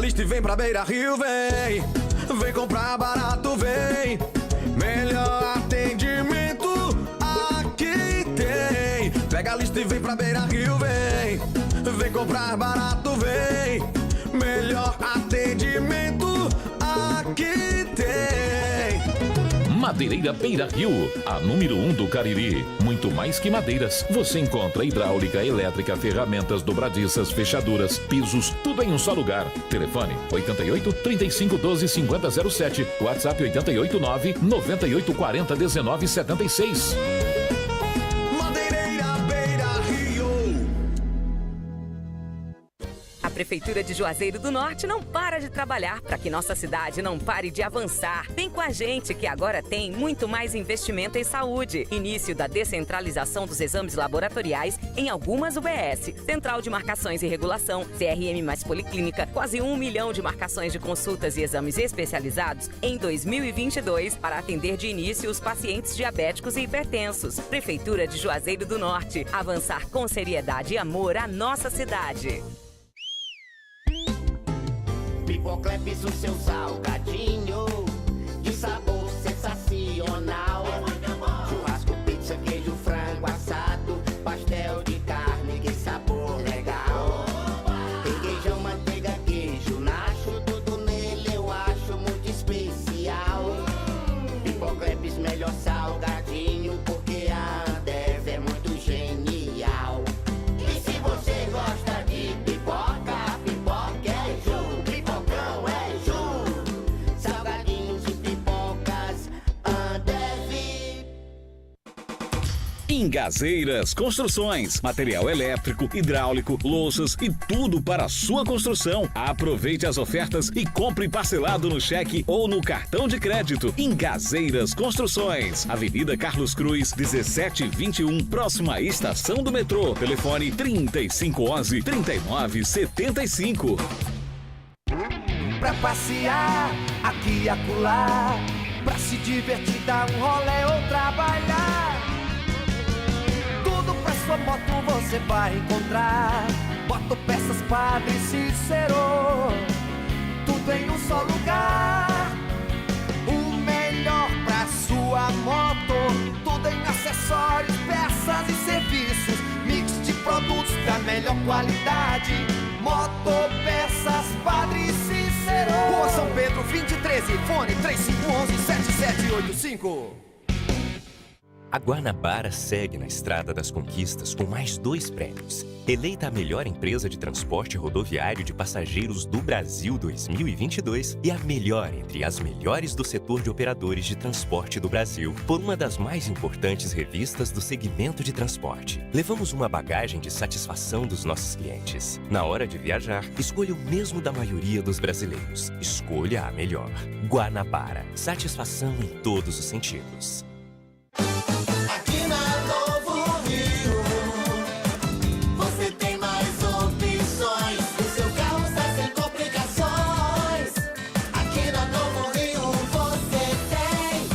lista e vem pra Beira Rio, vem. Vem comprar barato, vem. Melhor atendimento aqui tem. Pega a lista e vem pra Beira Rio, vem. Vem comprar barato, vem. Melhor atendimento aqui tem. Madeireira Beira Rio, a número 1 do Cariri. Muito mais que madeiras, você encontra hidráulica, elétrica, ferramentas, dobradiças, fechaduras, pisos, tudo em um só lugar. Telefone 88 35 12 50 07, WhatsApp 88 9 98 40 19 76. Madeireira Beira Rio. A Prefeitura de Juazeiro do Norte não para de trabalhar para que nossa cidade não pare de avançar. Vem com a gente que agora tem muito mais investimento em saúde. Início da descentralização dos exames laboratoriais em algumas UBS. Central de Marcações e Regulação, CRM mais Policlínica, quase 1 milhão de marcações de consultas e exames especializados em 2022 para atender de início os pacientes diabéticos e hipertensos. Prefeitura de Juazeiro do Norte. Avançar com seriedade e amor à nossa cidade. Pipocleps, o seu salgadinho de sabor sensacional. Churrasco, pizza, queijo, frango assado, pastel de carne, que sabor legal. Requeijão, manteiga, queijo, nacho, tudo nele eu acho muito especial. Pipocleps, melhor salgadinho, porque a Ambev é muito genial. E se você gosta de pipoca, pipoca é Ju. Ingazeiras Construções, material elétrico, hidráulico, louças e tudo para a sua construção. Aproveite as ofertas e compre parcelado no cheque ou no cartão de crédito. Ingazeiras Construções, Avenida Carlos Cruz, 1721, próxima à estação do metrô. Telefone 3511-3975. Pra passear aqui e acolá, pra se divertir, dar um rolê ou trabalhar. Tudo pra sua moto você vai encontrar. Motopeças Padre Cícero, tudo em um só lugar. O melhor pra sua moto, tudo em acessórios, peças e serviços. Mix de produtos da melhor qualidade. Motopeças Padre Cícero, Rua São Pedro 2013, fone 3511-7785. A Guanabara segue na estrada das conquistas com mais 2 prêmios. Eleita a melhor empresa de transporte rodoviário de passageiros do Brasil 2022 e a melhor entre as melhores do setor de operadores de transporte do Brasil por uma das mais importantes revistas do segmento de transporte. Levamos uma bagagem de satisfação dos nossos clientes. Na hora de viajar, escolha o mesmo da maioria dos brasileiros. Escolha a melhor. Guanabara. Satisfação em todos os sentidos. Aqui na Novo Rio, você tem mais opções. O seu carro está sem complicações. Aqui na Novo Rio você tem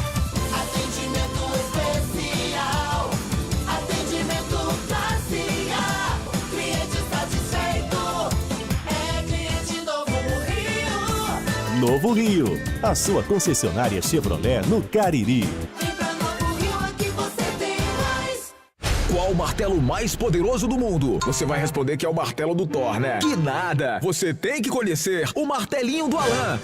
atendimento especial, atendimento classe A. Cliente satisfeito é cliente Novo Rio. Novo Rio, a sua concessionária Chevrolet no Cariri. Qual o martelo mais poderoso do mundo? Você vai responder que é o martelo do Thor, né? Que nada! Você tem que conhecer o martelinho do Alan.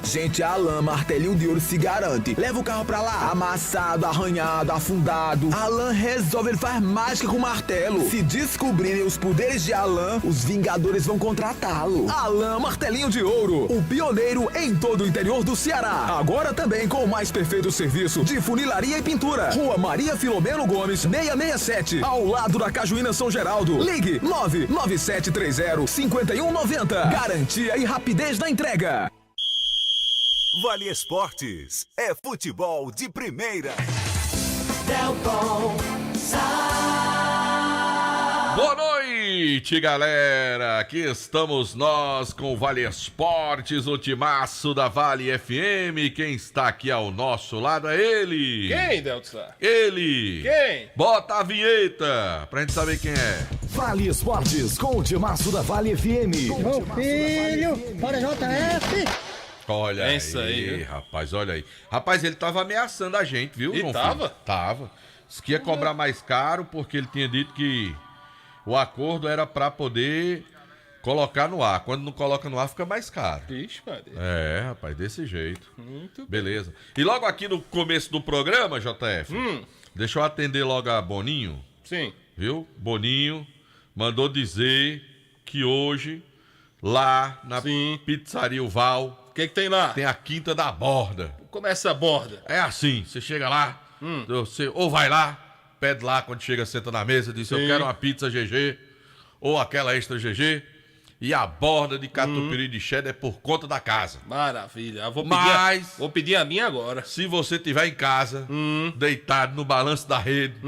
Gente, a Alan Martelinho de Ouro se garante. Leva o carro pra lá, amassado, arranhado, afundado. Alan resolve, ele faz mágica com o martelo. Se descobrirem os poderes de Alan, os Vingadores vão contratá-lo. Alan Martelinho de Ouro, o pioneiro em todo o interior do Ceará. Agora também com o mais perfeito serviço de funilaria e pintura. Rua Maria Filomeno Gomes, 667, ao lado da Cajuína São Geraldo. Ligue 99730-5190. Garantia e rapidez na entrega. Vale Esportes é futebol de primeira. Boa noite! noite, galera. Aqui estamos nós com o Vale Esportes, o timaço da Vale FM. Quem está aqui ao nosso lado é ele. Quem, Delton? Ele. Quem? Bota a vinheta pra gente saber quem é. Vale Esportes com o timaço da Vale FM. Meu filho, bora JF. Olha É isso aí, rapaz, olha aí. Rapaz, ele tava ameaçando a gente, viu, João tava? Filho? Tava. Disse que ia cobrar mais caro porque ele tinha dito que o acordo era pra poder colocar no ar. Quando não coloca no ar, fica mais caro. Ixi, Maria. É, rapaz, desse jeito. Muito Beleza. E logo aqui no começo do programa, JF, deixa eu atender logo a Boninho. Sim. Viu? Boninho mandou dizer que hoje, lá na Pizzaria O Val, o que tem lá? Tem a Quinta da Borda. Como é essa borda? É assim, você chega lá, você ou vai lá, pede lá quando chega, senta na mesa, diz: eu quero uma pizza GG ou aquela extra GG, e a borda de catupiry de cheddar é por conta da casa. Maravilha. Eu vou pedir a minha agora. Se você estiver em casa, deitado no balanço da rede,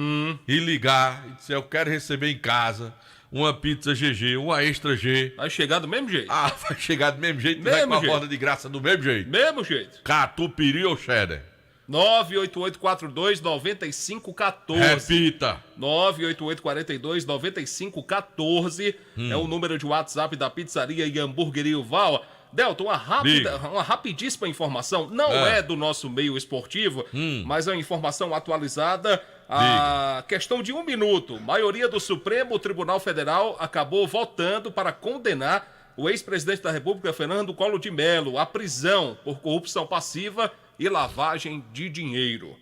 e ligar e disser: eu quero receber em casa uma pizza GG, uma extra G. Vai chegar do mesmo jeito. Ah, vai chegar do mesmo jeito, mesmo vai com a jeito. borda de graça do mesmo jeito. Mesmo jeito. Catupiry ou cheddar? 98842-9514. Repita. 98842-9514 é o número de WhatsApp da Pizzaria e Hamburgueria Val. Delton, uma rapidíssima informação. Não é do nosso meio esportivo, mas é uma informação atualizada. A questão de 1 minuto. Maioria do Supremo Tribunal Federal acabou votando para condenar o ex-presidente da República, Fernando Collor de Mello, à prisão por corrupção passiva e lavagem de dinheiro.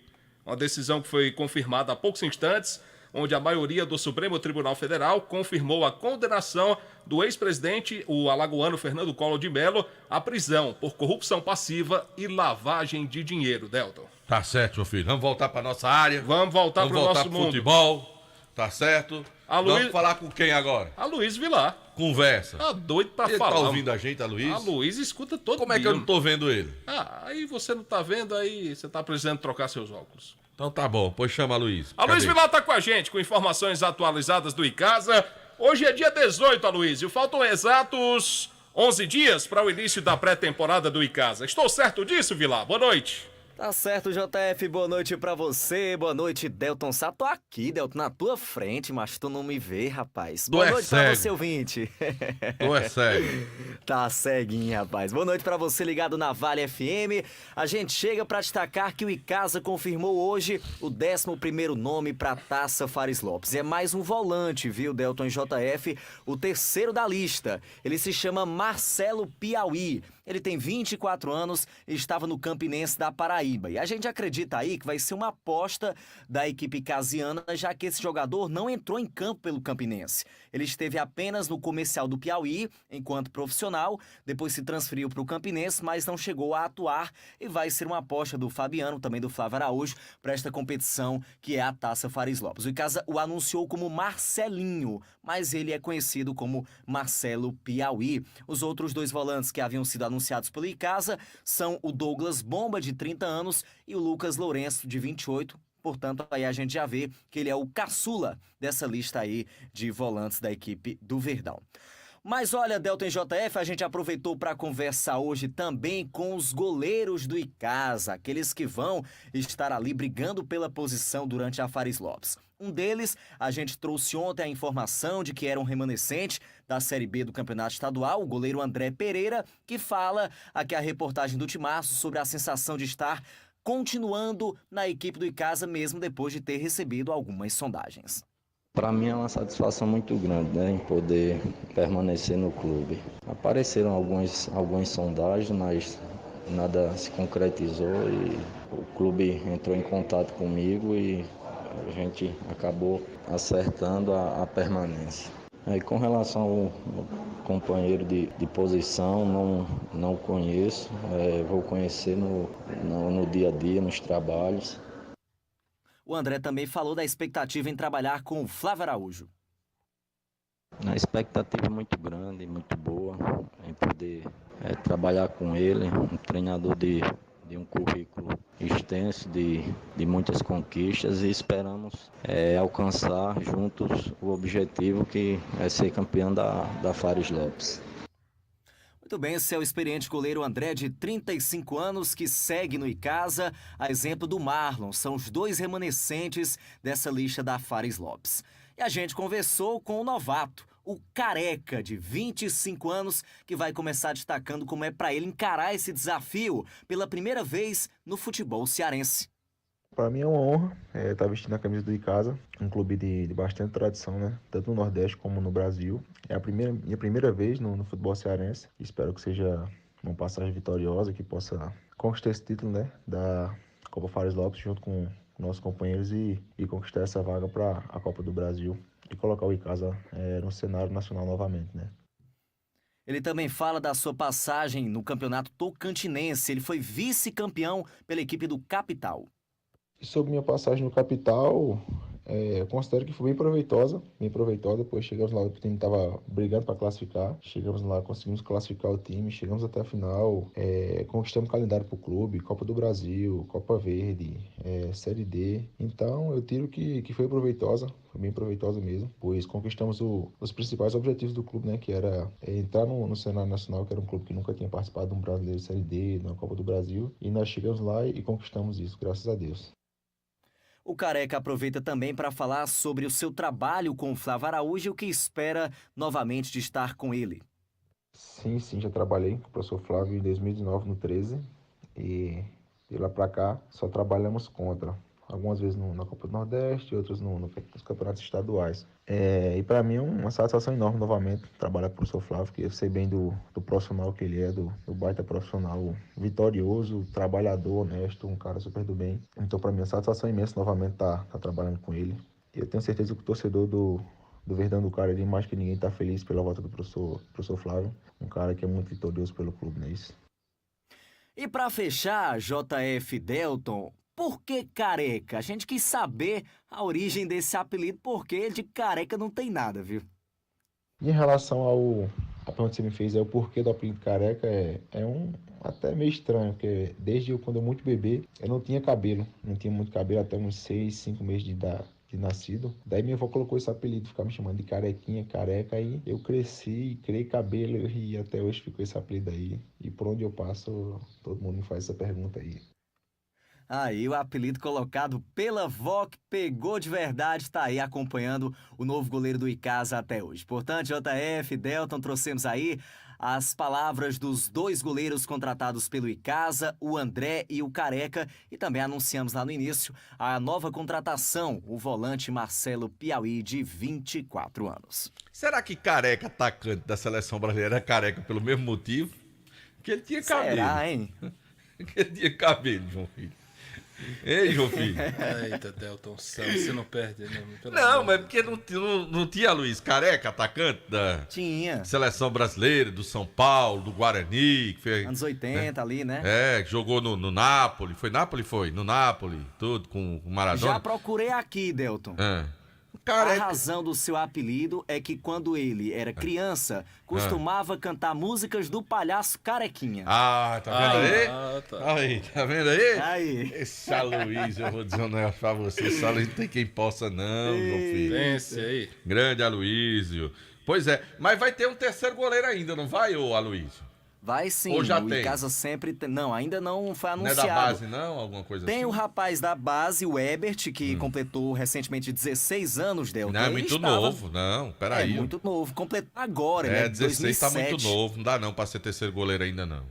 Uma decisão que foi confirmada há poucos instantes, onde a maioria do Supremo Tribunal Federal confirmou a condenação do ex-presidente, o alagoano Fernando Collor de Mello, à prisão por corrupção passiva e lavagem de dinheiro, Delton. Tá certo, meu filho. Vamos voltar pra nossa área. Vamos voltar pro nosso mundo. Futebol. Tá certo? Vamos falar com quem agora? A Luiz Vilar. Conversa. Tá doido pra ele falar. Tá ouvindo a gente, a Luiz? A Luiz escuta todo Como é que eu não tô vendo ele? Aí você não tá vendo, aí você tá precisando trocar seus óculos. Então tá bom, pois chama a Luiz. A Luiz Vilar tá com a gente, com informações atualizadas do Icasa. Hoje é dia 18, Aloysio. Faltam exatos 11 dias para o início da pré-temporada do Icasa. Estou certo disso, Vilar? Boa noite. Tá certo, JF, boa noite pra você, boa noite, Delton Sá. Tô aqui, Delton, na tua frente, mas tu não me vê, rapaz. Boa noite pra você, ouvinte. Tu é cego. Tá ceguinho, rapaz. Boa noite pra você ligado na Vale FM. A gente chega pra destacar que o Icasa confirmou hoje o 11º nome pra Taça Fares Lopes. É mais um volante, viu, Delton e JF, o terceiro da lista. Ele se chama Marcelo Piauí. Ele tem 24 anos e estava no Campinense da Paraíba. E a gente acredita aí que vai ser uma aposta da equipe casiana, já que esse jogador não entrou em campo pelo Campinense. Ele esteve apenas no Comercial do Piauí, enquanto profissional, depois se transferiu para o Campinense, mas não chegou a atuar e vai ser uma aposta do Fabiano, também do Flávio Araújo, para esta competição que é a Taça Fares Lopes. O Icasa o anunciou como Marcelinho, mas ele é conhecido como Marcelo Piauí. Os outros dois volantes que haviam sido anunciados pelo Icasa são o Douglas Bomba, de 30 anos, e o Lucas Lourenço, de 28. Portanto, aí a gente já vê que ele é o caçula dessa lista aí de volantes da equipe do Verdão. Mas olha, Delton e JF, a gente aproveitou para conversar hoje também com os goleiros do Icasa, aqueles que vão estar ali brigando pela posição durante a Fares Lopes. Um deles, a gente trouxe ontem a informação de que era um remanescente da Série B do Campeonato Estadual, o goleiro André Pereira, que fala aqui a reportagem do Timaço sobre a sensação de estar continuando na equipe do Icasa, mesmo depois de ter recebido algumas sondagens. Para mim é uma satisfação muito grande, né, em poder permanecer no clube. Apareceram algumas sondagens, mas nada se concretizou e o clube entrou em contato comigo e a gente acabou acertando a permanência. E com relação ao companheiro de posição, não conheço, vou conhecer no dia a dia, nos trabalhos. O André também falou da expectativa em trabalhar com o Flávio Araújo. A expectativa é muito grande, muito boa, em poder trabalhar com ele, um treinador de de um currículo extenso de muitas conquistas e esperamos alcançar juntos o objetivo que é ser campeão da Fares Lopes. Muito bem, esse é o experiente goleiro André, de 35 anos, que segue no Icasa, a exemplo do Marlon. São os dois remanescentes dessa lista da Fares Lopes. E a gente conversou com o novato, o Careca, de 25 anos, que vai começar destacando como é para ele encarar esse desafio pela primeira vez no futebol cearense. Para mim é uma honra estar vestindo a camisa do Icasa, um clube de bastante tradição, né? Tanto no Nordeste como no Brasil. É minha primeira vez no futebol cearense. Espero que seja uma passagem vitoriosa, que possa conquistar esse título, né? Da Copa Fares Lopes junto com nossos companheiros e conquistar essa vaga para a Copa do Brasil e colocar o Icasa no cenário nacional novamente, né? Ele também fala da sua passagem no Campeonato Tocantinense. Ele foi vice-campeão pela equipe do Capital. Sobre minha passagem no Capital, eu considero que foi bem proveitosa, pois chegamos lá, o time estava brigando para classificar, chegamos lá, conseguimos classificar o time, chegamos até a final, conquistamos calendário para o clube, Copa do Brasil, Copa Verde, Série D, então eu tiro que foi proveitosa, foi bem proveitosa mesmo, pois conquistamos os principais objetivos do clube, né, que era entrar no cenário nacional, que era um clube que nunca tinha participado de um brasileiro Série D, na Copa do Brasil, e nós chegamos lá e conquistamos isso, graças a Deus. O Careca aproveita também para falar sobre o seu trabalho com o Flávio Araújo e o que espera novamente de estar com ele. Sim, já trabalhei com o professor Flávio em 2019, no 13, e de lá para cá só trabalhamos contra. Algumas vezes na Copa do Nordeste, outras nos campeonatos estaduais. E para mim é uma satisfação enorme novamente trabalhar com o professor Flávio, que eu sei bem do profissional que ele é, do baita profissional vitorioso, trabalhador, honesto, um cara super do bem. Então para mim é uma satisfação imensa novamente estar trabalhando com ele. E eu tenho certeza que o torcedor do Verdão do Cariri, mais que ninguém, está feliz pela volta do professor Flávio, um cara que é muito vitorioso pelo clube, não é isso? E para fechar, JF Delton, por que Careca? A gente quis saber a origem desse apelido, porque de Careca não tem nada, viu? Em relação a pergunta que você me fez, o porquê do apelido Careca, até meio estranho, porque desde quando eu muito bebê, eu não tinha cabelo, não tinha muito cabelo até uns 6, 5 meses de nascido. Daí minha avó colocou esse apelido, ficava me chamando de Carequinha, Careca, aí eu cresci, criei cabelo e até hoje ficou esse apelido aí. E por onde eu passo, todo mundo me faz essa pergunta aí. Aí o apelido colocado pela vó, que pegou de verdade, está aí acompanhando o novo goleiro do Icasa até hoje. Portanto, JF, Delton, trouxemos aí as palavras dos dois goleiros contratados pelo Icasa, o André e o Careca, e também anunciamos lá no início a nova contratação, o volante Marcelo Piauí, de 24 anos. Será que Careca, atacante da seleção brasileira, é careca pelo mesmo motivo? Que ele tinha cabelo. Será, hein? Que ele tinha cabelo, João Filho. Ei, João Filho. Eita, Delton, você não perde, não. Não, mas porque não tinha Luiz Careca, atacante da seleção brasileira, do São Paulo, do Guarani. Que fez, anos 80 ali, né? Que jogou no Napoli. Foi Napoli? Foi. No Napoli, tudo, com o Maradona. Já procurei aqui, Delton. A razão do seu apelido é que quando ele era criança, costumava cantar músicas do palhaço Carequinha. Ah, tá vendo aí? Tá. Aí, tá vendo aí? Aí. Esse Aloysio, eu vou dizer um negócio pra você. Esse Aloysio não tem quem possa não, meu filho. Pense aí. Grande Aloysio. Pois é, mas vai ter um terceiro goleiro ainda, não vai, ô Aloysio? Vai sim, ou já o tem? Icasa sempre tem. Não, ainda não foi anunciado. Não é da base não? Alguma coisa tem assim? o rapaz da base, o Ebert, que completou recentemente 16 anos, Delton. Não, é muito novo, não, peraí. É muito novo, completou agora, né? 16 2007. tá muito novo, não dá não pra ser terceiro goleiro ainda não.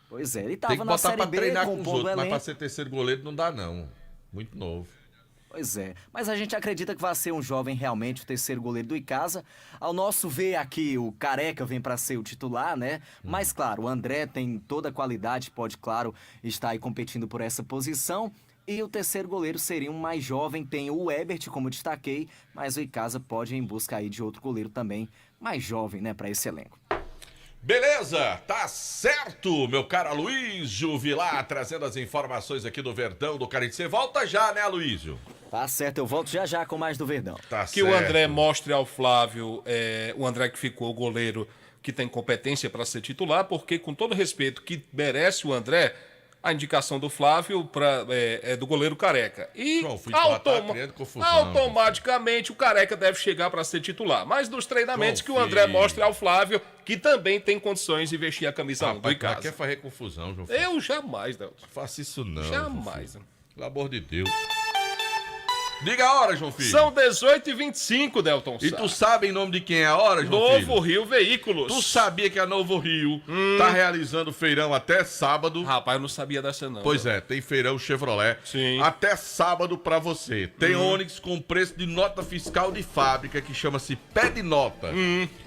Pois é, ele Tem tava que na botar Série pra B, treinar com os compondo outros, mas elenco. pra ser terceiro goleiro não dá não, muito novo. Pois é, mas a gente acredita que vai ser um jovem realmente o terceiro goleiro do Icasa. Ao nosso ver aqui, o Careca vem para ser o titular, né? Mas claro, o André tem toda a qualidade, pode, claro, estar aí competindo por essa posição. E o terceiro goleiro seria um mais jovem, tem o Ebert, como eu destaquei, mas o Icasa pode ir em busca aí de outro goleiro também mais jovem, né, para esse elenco. Beleza, tá certo, meu caro Aloysio Vilar, trazendo as informações aqui do Verdão do Cariri. Você volta já, né, Aloysio? Tá certo, eu volto já com mais do Verdão. Tá que certo. O André mostre ao Flávio, o André que ficou o goleiro que tem competência para ser titular, porque com todo respeito que merece o André, a indicação do Flávio é do goleiro Careca. E João Filho tá criando confusão, automaticamente o Careca deve chegar para ser titular. Mas nos treinamentos que o André mostra ao Flávio, que também tem condições de vestir a camisa 1 do Icasa. Quer fazer confusão, João Filho? Eu jamais, Delton. Não faça isso não. Jamais. Pelo amor de Deus. Diga a hora, João Filho. São 18h25, Delton. E tu sabe em nome de quem é a hora, João Filho? Novo Rio Veículos. Tu sabia que a Novo Rio tá realizando feirão até sábado? Rapaz, eu não sabia dessa não. Pois é, tem feirão Chevrolet. Sim. Até sábado pra você. Tem Onix com preço de nota fiscal de fábrica, que chama-se Pé de Nota.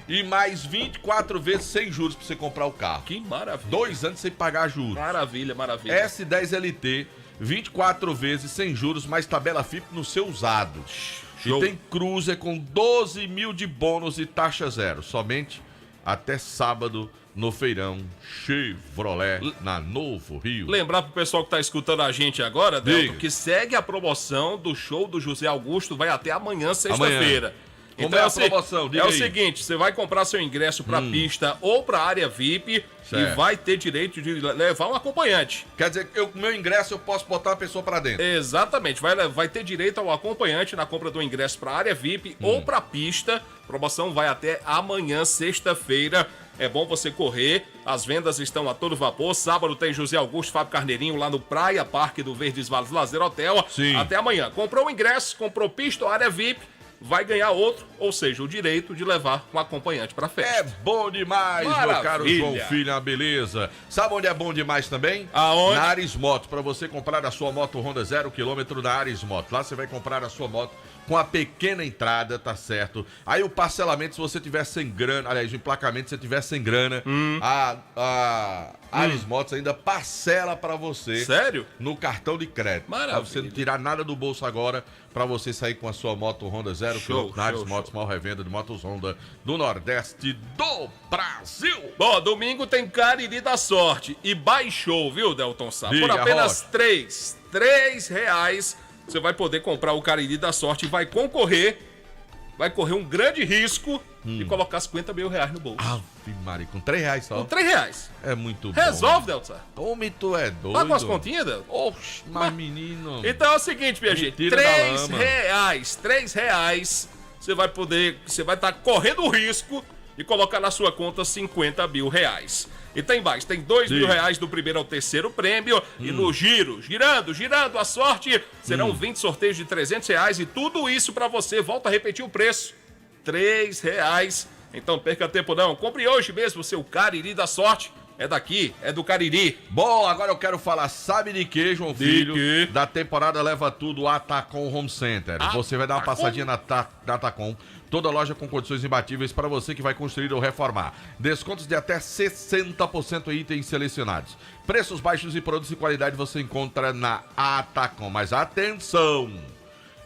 E mais 24 vezes sem juros pra você comprar o carro. Que maravilha. 2 anos sem pagar juros. Maravilha, maravilha. S10 LT, 24 vezes sem juros, mais tabela FIP no seu usado. Show. E tem Cruiser com 12 mil de bônus e taxa zero. Somente até sábado no feirão Chevrolet na Novo Rio. Lembrar pro pessoal que tá escutando a gente agora, Delton, que segue a promoção do show do José Augusto, vai até amanhã, sexta-feira. Como é a promoção? Diga o aí. seguinte, você vai comprar seu ingresso pra pista ou pra área VIP e vai ter direito de levar um acompanhante. Quer dizer, com meu ingresso eu posso botar uma pessoa pra dentro? Exatamente, vai ter direito ao acompanhante na compra do ingresso pra área VIP ou pra pista. A promoção vai até amanhã, sexta-feira. É bom você correr, as vendas estão a todo vapor. Sábado tem José Augusto, Fábio Carneirinho lá no Praia Parque do Verdes Vales Lazer Hotel. Sim. Até amanhã. Comprou o ingresso, comprou pista ou área VIP, vai ganhar outro, ou seja, o direito de levar um acompanhante pra festa. É bom demais, Maravilha. meu caro João Filho, uma beleza. Sabe onde é bom demais também? Aonde? Na Ares Moto, para você comprar a sua moto Honda 0 km na Ares Moto. Lá você vai comprar a sua moto com a pequena entrada, tá certo? Aí o parcelamento, se você tiver sem grana, aliás, o emplacamento, se você tiver sem grana, a Ares Motos ainda parcela pra você. Sério? No cartão de crédito. Maravilha. Pra você não tirar nada do bolso agora, pra você sair com a sua moto Honda 0 km na Ares Motos, maior revenda de motos Honda do Nordeste do Brasil. Bom, domingo tem Cariri da Sorte e baixou, viu, Delton Sá? Por Diga, apenas R$3 você vai poder comprar o Cariri da Sorte e vai correr um grande risco de colocar R$50 mil no bolso. Ave Maria, com R$3 só? Com R$3. É muito bom. Resolve, Delton Sá. Homem, tu é doido. Paga umas continhas, Delton? Oxe, mas menino. Então é o seguinte, minha gente, R$3 você vai estar correndo o risco de colocar na sua conta R$50 mil. E tem mais, tem R$2 mil do primeiro ao terceiro prêmio. E no girando a sorte, serão 20 sorteios de R$300 e tudo isso pra você. Volta a repetir o preço, R$3. Então perca tempo não, compre hoje mesmo o seu Cariri da Sorte. É daqui, é do Cariri. Bom, agora eu quero falar, sabe de quê, João Filho? Da temporada Leva Tudo Atacom Home Center. Você vai dar uma passadinha na Atacom. Toda loja com condições imbatíveis para você que vai construir ou reformar. Descontos de até 60% em itens selecionados. Preços baixos e produtos de qualidade você encontra na Atacom. Mas atenção!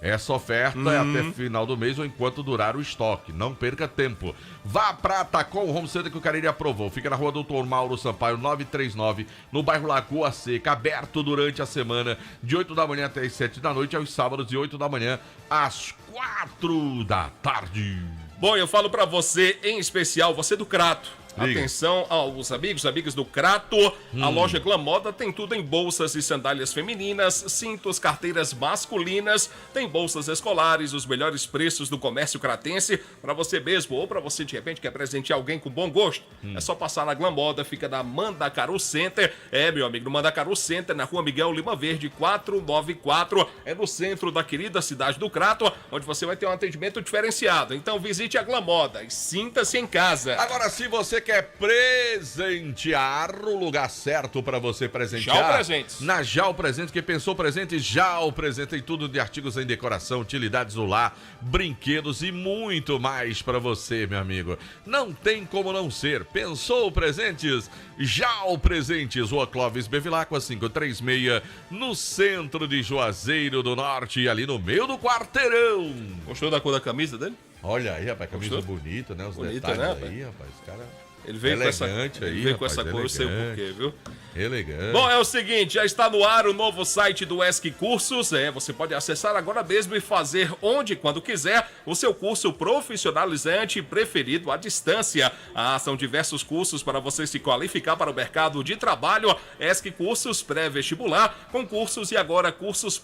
Essa oferta é até final do mês ou enquanto durar o estoque. Não perca tempo. Vá pra Atacom Home Center que o Cariri aprovou. Fica na rua Doutor Mauro Sampaio, 939, no bairro Lagoa Seca. Aberto durante a semana, de 8 da manhã até as 7 da noite, aos sábados, de 8 da manhã às 4 da tarde. Bom, eu falo pra você, em especial, você do Crato. Liga. Atenção aos amigas do Crato. A loja Glamoda tem tudo em bolsas e sandálias femininas, cintos, carteiras masculinas, tem bolsas escolares, os melhores preços do comércio cratense para você mesmo ou para você de repente quer presentear alguém com bom gosto. É só passar na Glamoda, fica na Mandacaru Center. É, meu amigo, no Mandacaru Center, na rua Miguel Lima Verde, 494. É no centro da querida cidade do Crato, onde você vai ter um atendimento diferenciado. Então visite a Glamoda e sinta-se em casa. Agora, se você quer presentear, o lugar certo para você presentear. Jau Presentes. Na Jau Presentes, que pensou presente, Jau Presente, tem tudo de artigos em decoração, utilidades do lar, brinquedos e muito mais para você, meu amigo. Não tem como não ser. Pensou presentes? Jau Presentes, Rua Clóvis Bevilacqua, 536, no centro de Juazeiro do Norte, ali no meio do quarteirão. Gostou da cor da camisa dele? Olha aí, rapaz, camisa Gostou? bonita, né? Os Bonita, detalhes né, aí, rapaz, os caras... Ele veio elegante com essa, aí, ele veio com rapaz, essa cor, eu sei o porquê, viu? Elegante. Bom, é o seguinte, já está no ar o novo site do ESC Cursos. Você pode acessar agora mesmo e fazer onde e quando quiser o seu curso profissionalizante preferido à distância. São diversos cursos para você se qualificar para o mercado de trabalho. ESC Cursos pré-vestibular, concursos e agora cursos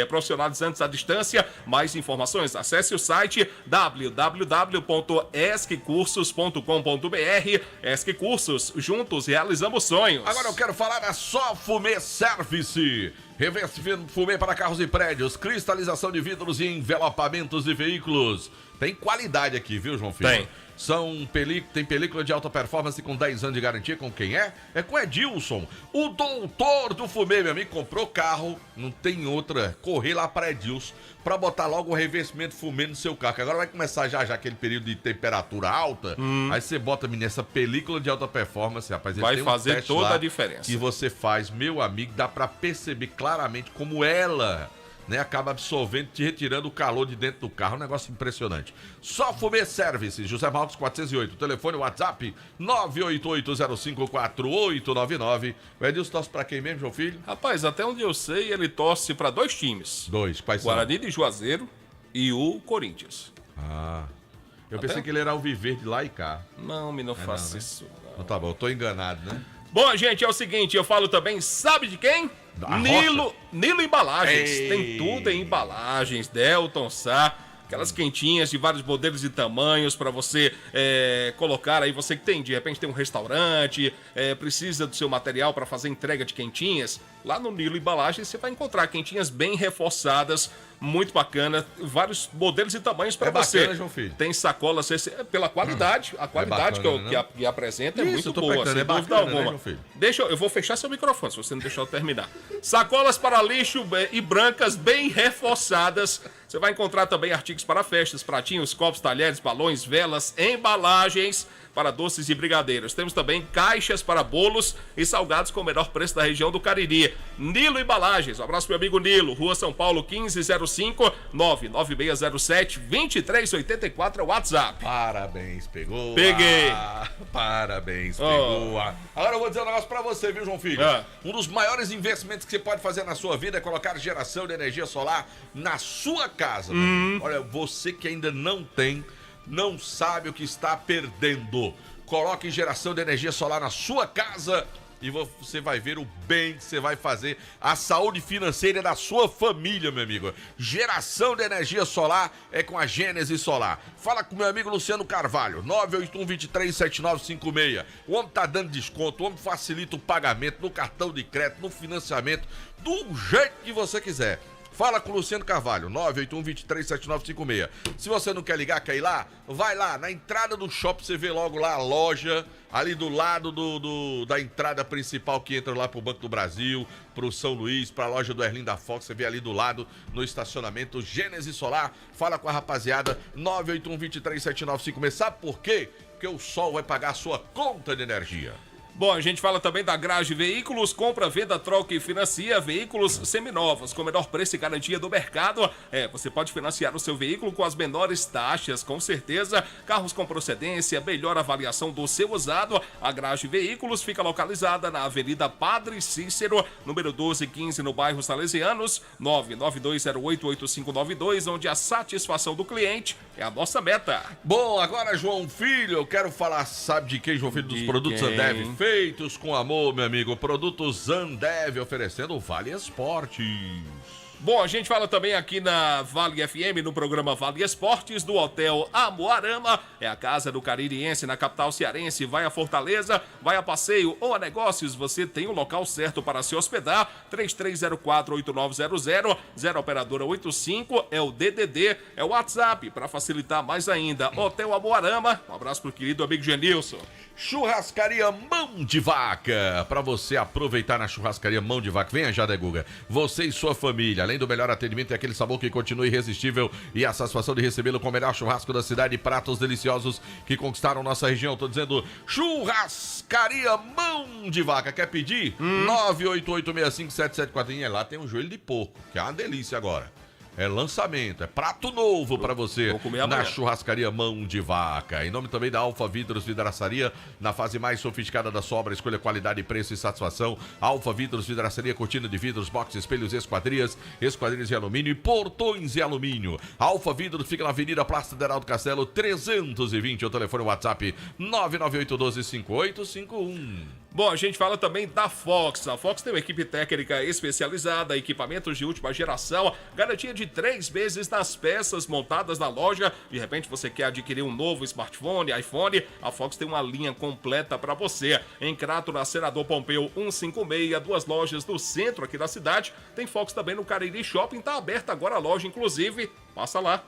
profissionalizantes à distância. Mais informações, acesse o site www.esccursos.com.br. ESC Cursos, juntos realizamos sonhos. Agora eu quero falar da Só Fumê Service. Revestimento fumê para carros e prédios, cristalização de vidros e envelopamentos de veículos. Tem qualidade aqui, viu, João Filho? Tem. Tem película de alta performance com 10 anos de garantia. Com quem é? É com Edilson, o doutor do fumê, meu amigo. Comprou carro, não tem outra. Correr lá para Edilson para botar logo o revestimento fumê no seu carro. Que agora vai começar já aquele período de temperatura alta. Aí você bota, menina, essa película de alta performance, rapaz. Vai fazer toda a diferença. Que você faz, meu amigo, dá para perceber claramente como ela, né, acaba absorvendo, te retirando o calor de dentro do carro. Um negócio impressionante. Só Fumê Service, José Marcos 408. Telefone, WhatsApp 988054899. O Edilson torce pra quem mesmo, João Filho? Rapaz, até onde eu sei, ele torce para 2 times. Quais são? Guarani de Juazeiro e o Corinthians. Eu pensei que ele era o Viverde lá e cá. Não, não faça né? isso. Não, tá bom, eu tô enganado, né? Bom, gente, é o seguinte, eu falo também, sabe de quem? Nilo Embalagens. Ei. Tem tudo em embalagens, Delton, Sá, aquelas quentinhas de vários modelos e tamanhos para você colocar aí, você que tem, de repente tem um restaurante, precisa do seu material para fazer entrega de quentinhas. Lá no Nilo Embalagens você vai encontrar quentinhas bem reforçadas, muito bacana, vários modelos e tamanhos para você. Bacana, João Filho. Tem sacolas, pela qualidade, a qualidade bacana, que apresenta é Isso, muito eu tô boa, perguntando, sem é dúvida bacana, né, alguma. João Filho? Eu vou fechar seu microfone, se você não deixar eu terminar. Sacolas para lixo e brancas bem reforçadas. Você vai encontrar também artigos para festas, pratinhos, copos, talheres, balões, velas, embalagens para doces e brigadeiros. Temos também caixas para bolos e salgados com o menor preço da região do Cariri. Nilo Embalagens. Um abraço pro meu amigo Nilo. Rua São Paulo 1505 99607 2384 é o WhatsApp. Parabéns, pegou. Peguei. Parabéns, pegou. Agora eu vou dizer um negócio pra você, viu, João Filho? Um dos maiores investimentos que você pode fazer na sua vida é colocar geração de energia solar na sua casa. Olha, você que ainda não sabe o que está perdendo. Coloque geração de energia solar na sua casa e você vai ver o bem que você vai fazer, a saúde financeira da sua família, meu amigo. Geração de energia solar é com a Gênesis Solar. Fala com meu amigo Luciano Carvalho, 981-237956. O homem tá dando desconto, o homem facilita o pagamento no cartão de crédito, no financiamento, do jeito que você quiser. Fala com o Luciano Carvalho, 981-237956. Se você não quer ligar, quer ir lá? Vai lá, na entrada do shopping você vê logo lá a loja, ali do lado da entrada principal que entra lá pro Banco do Brasil, pro São Luís, pra loja do Erlim da Fox, você vê ali do lado, no estacionamento Gênesis Solar. Fala com a rapaziada, 981-237956. Sabe por quê? Porque o sol vai pagar a sua conta de energia. Bom, a gente fala também da Grage Veículos, compra, venda, troca e financia veículos seminovos com o menor preço e garantia do mercado. Você pode financiar o seu veículo com as menores taxas, com certeza. Carros com procedência, melhor avaliação do seu usado. A Grage Veículos fica localizada na Avenida Padre Cícero, número 1215, no bairro Salesianos, 992088592, onde a satisfação do cliente é a nossa meta. Bom, agora, João Filho, eu quero falar, sabe de quem, João Filho? Dos produtos Andev, feitos com amor, meu amigo. Produtos Andev, oferecendo Vale Esportes. Bom, a gente fala também aqui na Vale FM, no programa Vale Esportes, do Hotel Amoarama. É a casa do caririense na capital cearense. Vai a Fortaleza, vai a passeio ou a negócios, você tem o local certo para se hospedar. 3304-8900, 0 operadora 85, é o DDD, é o WhatsApp, para facilitar mais ainda. Hotel Amoarama, um abraço pro querido amigo Genilson. Churrascaria Mão de Vaca, para você aproveitar na Churrascaria Mão de Vaca. Venha já, Guga. Você e sua família, além do melhor atendimento e aquele sabor que continua irresistível e a satisfação de recebê-lo com o melhor churrasco da cidade e pratos deliciosos que conquistaram nossa região. Tô dizendo Churrascaria Mão de Vaca. Quer pedir? 988657741. Lá tem um joelho de porco, que é uma delícia agora. É lançamento, é prato novo para você vou comer na amanhã. churrascaria Mão de Vaca. Em nome também da Alfa Vidros Vidraçaria, na fase mais sofisticada da sua obra, escolha qualidade, preço e satisfação. Alfa Vidros Vidraçaria, cortina de vidros, box, espelhos, esquadrias de alumínio e portões de alumínio. Alfa Vidros fica na Avenida Praça de Heraldo Castelo, 320. O telefone WhatsApp 998125851. Bom, a gente fala também da Fox. A Fox tem uma equipe técnica especializada, equipamentos de última geração, garantia de 3 meses nas peças montadas na loja. De repente você quer adquirir um novo smartphone, iPhone, a Fox tem uma linha completa para você. Em Crato, na Senador Pompeu 156, 2 lojas do centro aqui da cidade. Tem Fox também no Cariri Shopping, tá aberta agora a loja, inclusive, passa lá.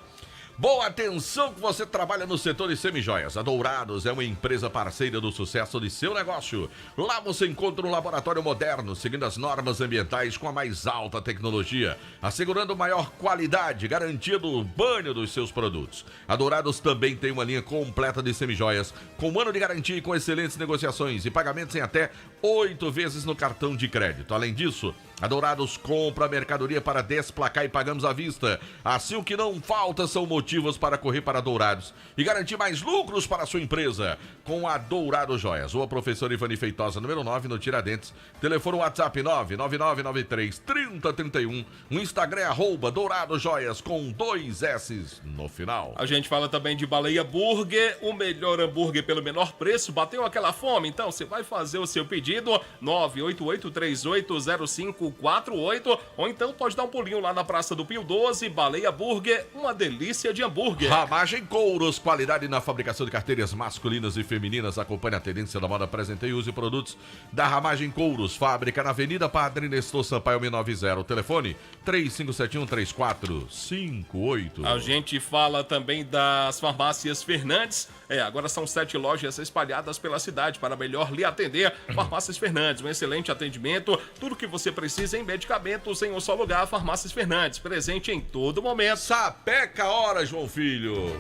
Boa atenção que você trabalha no setor de semijoias. A Dourados é uma empresa parceira do sucesso de seu negócio. Lá você encontra um laboratório moderno, seguindo as normas ambientais com a mais alta tecnologia, assegurando maior qualidade, garantia do banho dos seus produtos. A Dourados também tem uma linha completa de semijoias, com 1 ano de garantia e com excelentes negociações e pagamentos em até 8 vezes no cartão de crédito. Além disso, a Dourados compra a mercadoria para desplacar e pagamos à vista. Assim, o que não falta são motivos para correr para Dourados e garantir mais lucros para a sua empresa. Com a Dourado Joias, Rua Professor Ivani Feitosa, número 9, no Tiradentes. Telefone WhatsApp 99993-3031. O Instagram é @Dourado Joias com 2 S no final. A gente fala também de Baleia Burger, o melhor hambúrguer pelo menor preço. Bateu aquela fome? Então você vai fazer o seu pedido 988380548 ou então pode dar um pulinho lá na Praça do Pio 12. Baleia Burger, uma delícia de hambúrguer. Ramagem Couros, qualidade na fabricação de carteiras masculinas e femininas. Acompanhe a tendência da moda, presente e use produtos da Ramagem Couros. Fábrica na Avenida Padre Nestor Sampaio 190. Telefone 3571-3458. A gente fala também das farmácias Fernandes. Agora são 7 lojas espalhadas pela cidade para melhor lhe atender. Farmácias Fernandes, um excelente atendimento. Tudo que você precisa em medicamentos em um só lugar. Farmácias Fernandes, presente em todo momento. Sapeca a hora, João Filho.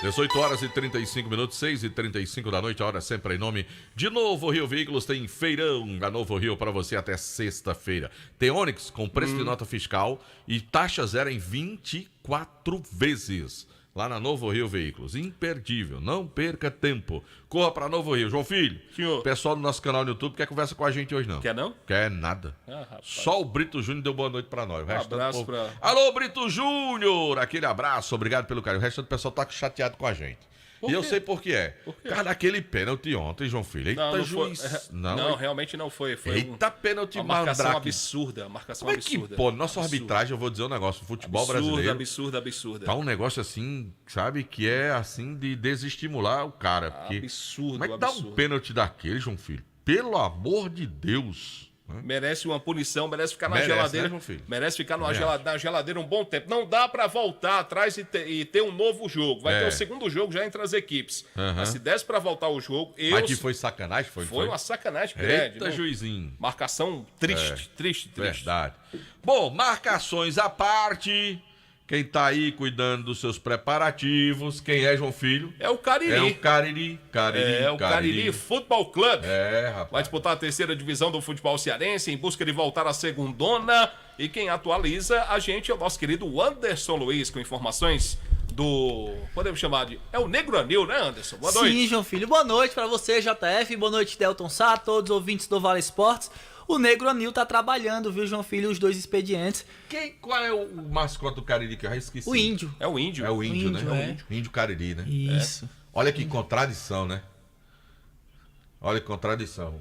18 horas e 35 minutos, 6h35 da noite, a hora sempre em nome de Novo Rio Veículos. Tem feirão da Novo Rio para você até sexta-feira. Tem Onix com preço de nota fiscal e taxa zero em 24 vezes. Lá na Novo Rio Veículos. Imperdível. Não perca tempo. Corra pra Novo Rio. João Filho, senhor. O pessoal do nosso canal no YouTube quer conversa com a gente hoje não. Quer não? Quer nada. Só o Brito Júnior deu boa noite pra nós. O resto abraço povo... Alô, Brito Júnior! Aquele abraço, obrigado pelo carinho. O resto do pessoal tá chateado com a gente. E eu sei por que é. Por causa daquele pênalti ontem, João Filho. Eita, não juiz. Não, realmente não foi. Eita, pênalti uma marcação mandrake. absurda. Marcação Como absurda. É que, pô, nossa arbitragem, eu vou dizer um negócio. O futebol brasileiro. Absurda. Tá um negócio assim, sabe? Que é assim de desestimular o cara. Porque Absurdo. como é que dá um pênalti daquele, João Filho? Pelo amor de Deus. Merece uma punição, merece ficar na Merece, geladeira. né, meu filho? Merece ficar na geladeira um bom tempo. Não dá pra voltar atrás e ter um novo jogo. Vai ter o segundo jogo já entre as equipes. Mas se desse pra voltar o jogo, Mas que foi sacanagem, foi? Foi uma sacanagem grande. Eita, juizinho. Marcação triste. Verdade. Bom, marcações à parte. Quem tá aí cuidando dos seus preparativos, quem é, João Filho? É o Cariri. É o Cariri. É o Cariri Futebol Club. Rapaz. Vai disputar a 3ª divisão do futebol cearense em busca de voltar à segundona. E quem atualiza a gente é o nosso querido Anderson Luiz, com informações do... Podemos chamar de... É o Negro Anil, né, Anderson? Boa noite. Sim, João Filho. Boa noite pra você, JF. Boa noite, Delton Sá, todos os ouvintes do Vale Esportes. O Negro Anil tá trabalhando, viu, João Filho, os 2 expedientes. Qual é o mascote do Cariri que eu já esqueci? O Índio. É o Índio. É o Índio, né? É. Índio Cariri, né? Isso. Olha que contradição, né? Olha que contradição.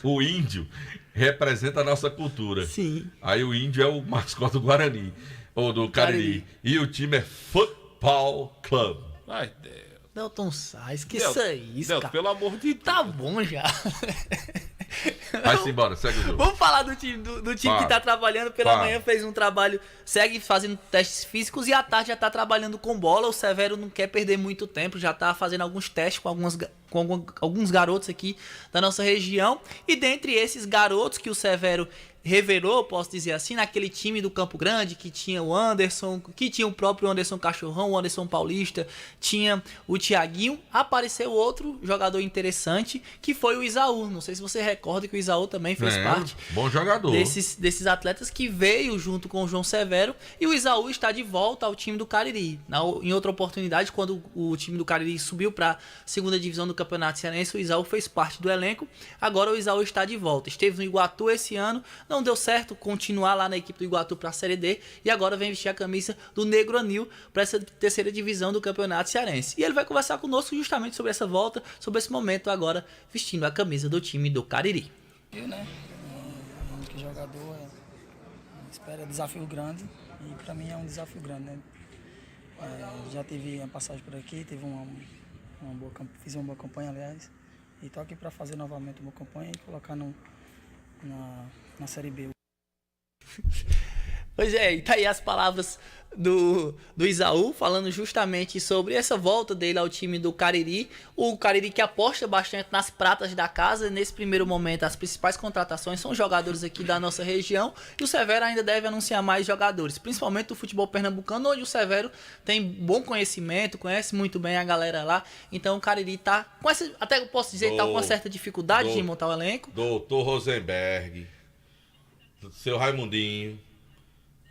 O índio representa a nossa cultura. Sim. Aí o índio é o mascote do Guarani, ou do Cariri. E o time é Futebol Club. Ai, Deus. Delton Sá, esqueça isso, Delton, cara. pelo amor de Deus. Tá bom já. Vai-se embora, segue o jogo. Vamos falar do time, do time que tá trabalhando pela manhã, fez um trabalho, segue fazendo testes físicos e à tarde já tá trabalhando com bola. O Severo não quer perder muito tempo, já tá fazendo alguns testes com alguns garotos aqui da nossa região. E dentre esses garotos que o Severo revelou, posso dizer assim, naquele time do Campo Grande, que tinha o Anderson, que tinha o próprio Anderson Cachorrão, o Anderson Paulista, tinha o Thiaguinho, apareceu outro jogador interessante, que foi o Isaú. Não sei se você recorda que o Isaú também fez parte bom jogador. desses atletas que veio junto com o João Severo, e o Isaú está de volta ao time do Cariri. Em outra oportunidade, quando o time do Cariri subiu para a segunda divisão do Campeonato Cearense, o Isaú fez parte do elenco. Agora o Isaú está de volta. Esteve no Iguatu esse ano, não deu certo continuar lá na equipe do Iguatu para a Série D, e agora vem vestir a camisa do Negro Anil para essa terceira divisão do Campeonato Cearense. E ele vai conversar conosco justamente sobre essa volta, sobre esse momento agora vestindo a camisa do time do Cariri. Eu, né? Que jogador espera desafio grande, e para mim é um desafio grande, né? Já tive uma passagem por aqui, fiz uma boa campanha, aliás, e estou aqui para fazer novamente uma boa campanha e colocar na Série B. Pois é, e tá aí as palavras do Isaú, falando justamente sobre essa volta dele ao time do Cariri. O Cariri que aposta bastante nas pratas da casa. Nesse primeiro momento, as principais contratações são jogadores aqui da nossa região, e o Severo ainda deve anunciar mais jogadores, principalmente do futebol pernambucano, onde o Severo tem bom conhecimento, conhece muito bem a galera lá. Então o Cariri tá com essa, até eu posso dizer, tá com uma certa dificuldade de montar o elenco. Doutor Rosenberg, seu Raimundinho,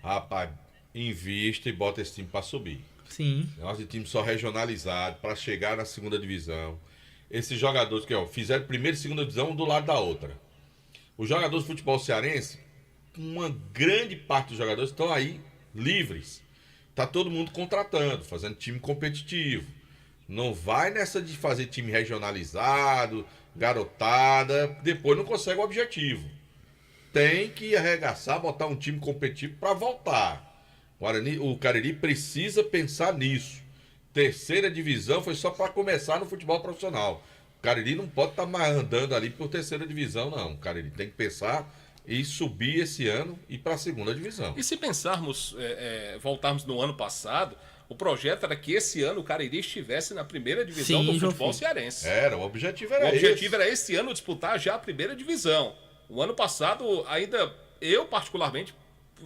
rapaz, invista e bota esse time pra subir. Sim. Negócio de time só regionalizado, pra chegar na segunda divisão. Esses jogadores que fizeram primeira e segunda divisão um do lado da outra. Os jogadores de futebol cearense, uma grande parte dos jogadores estão aí livres. Tá todo mundo contratando, fazendo time competitivo. Não vai nessa de fazer time regionalizado, garotada, depois não consegue o objetivo. Tem que arregaçar, botar um time competitivo para voltar. O Cariri precisa pensar nisso. Terceira divisão foi só para começar no futebol profissional. O Cariri não pode estar mais andando ali por terceira divisão, não. O Cariri tem que pensar em subir esse ano e ir para a segunda divisão. E se pensarmos, voltarmos no ano passado, o projeto era que esse ano o Cariri estivesse na primeira divisão do futebol cearense. O objetivo era esse. O objetivo era esse ano disputar já a primeira divisão. O ano passado, ainda eu particularmente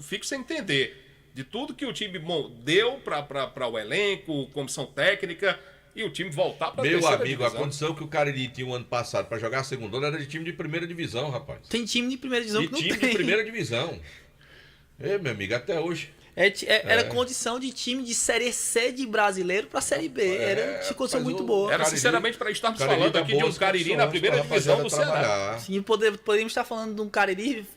fico sem entender de tudo que o time deu para o elenco, comissão técnica, e o time voltar para a terceira divisão. Meu amigo, a condição que o Cariri tinha o ano passado para jogar a segunda era de time de primeira divisão, rapaz. Tem time de primeira divisão que não tem. time de primeira divisão. Meu amigo, até hoje. Era condição de time de Série C de brasileiro para Série B. Era uma condição muito boa. Era sinceramente para estarmos falando aqui de um Cariri na primeira divisão do Ceará. Sim, poderíamos estar falando de um Cariri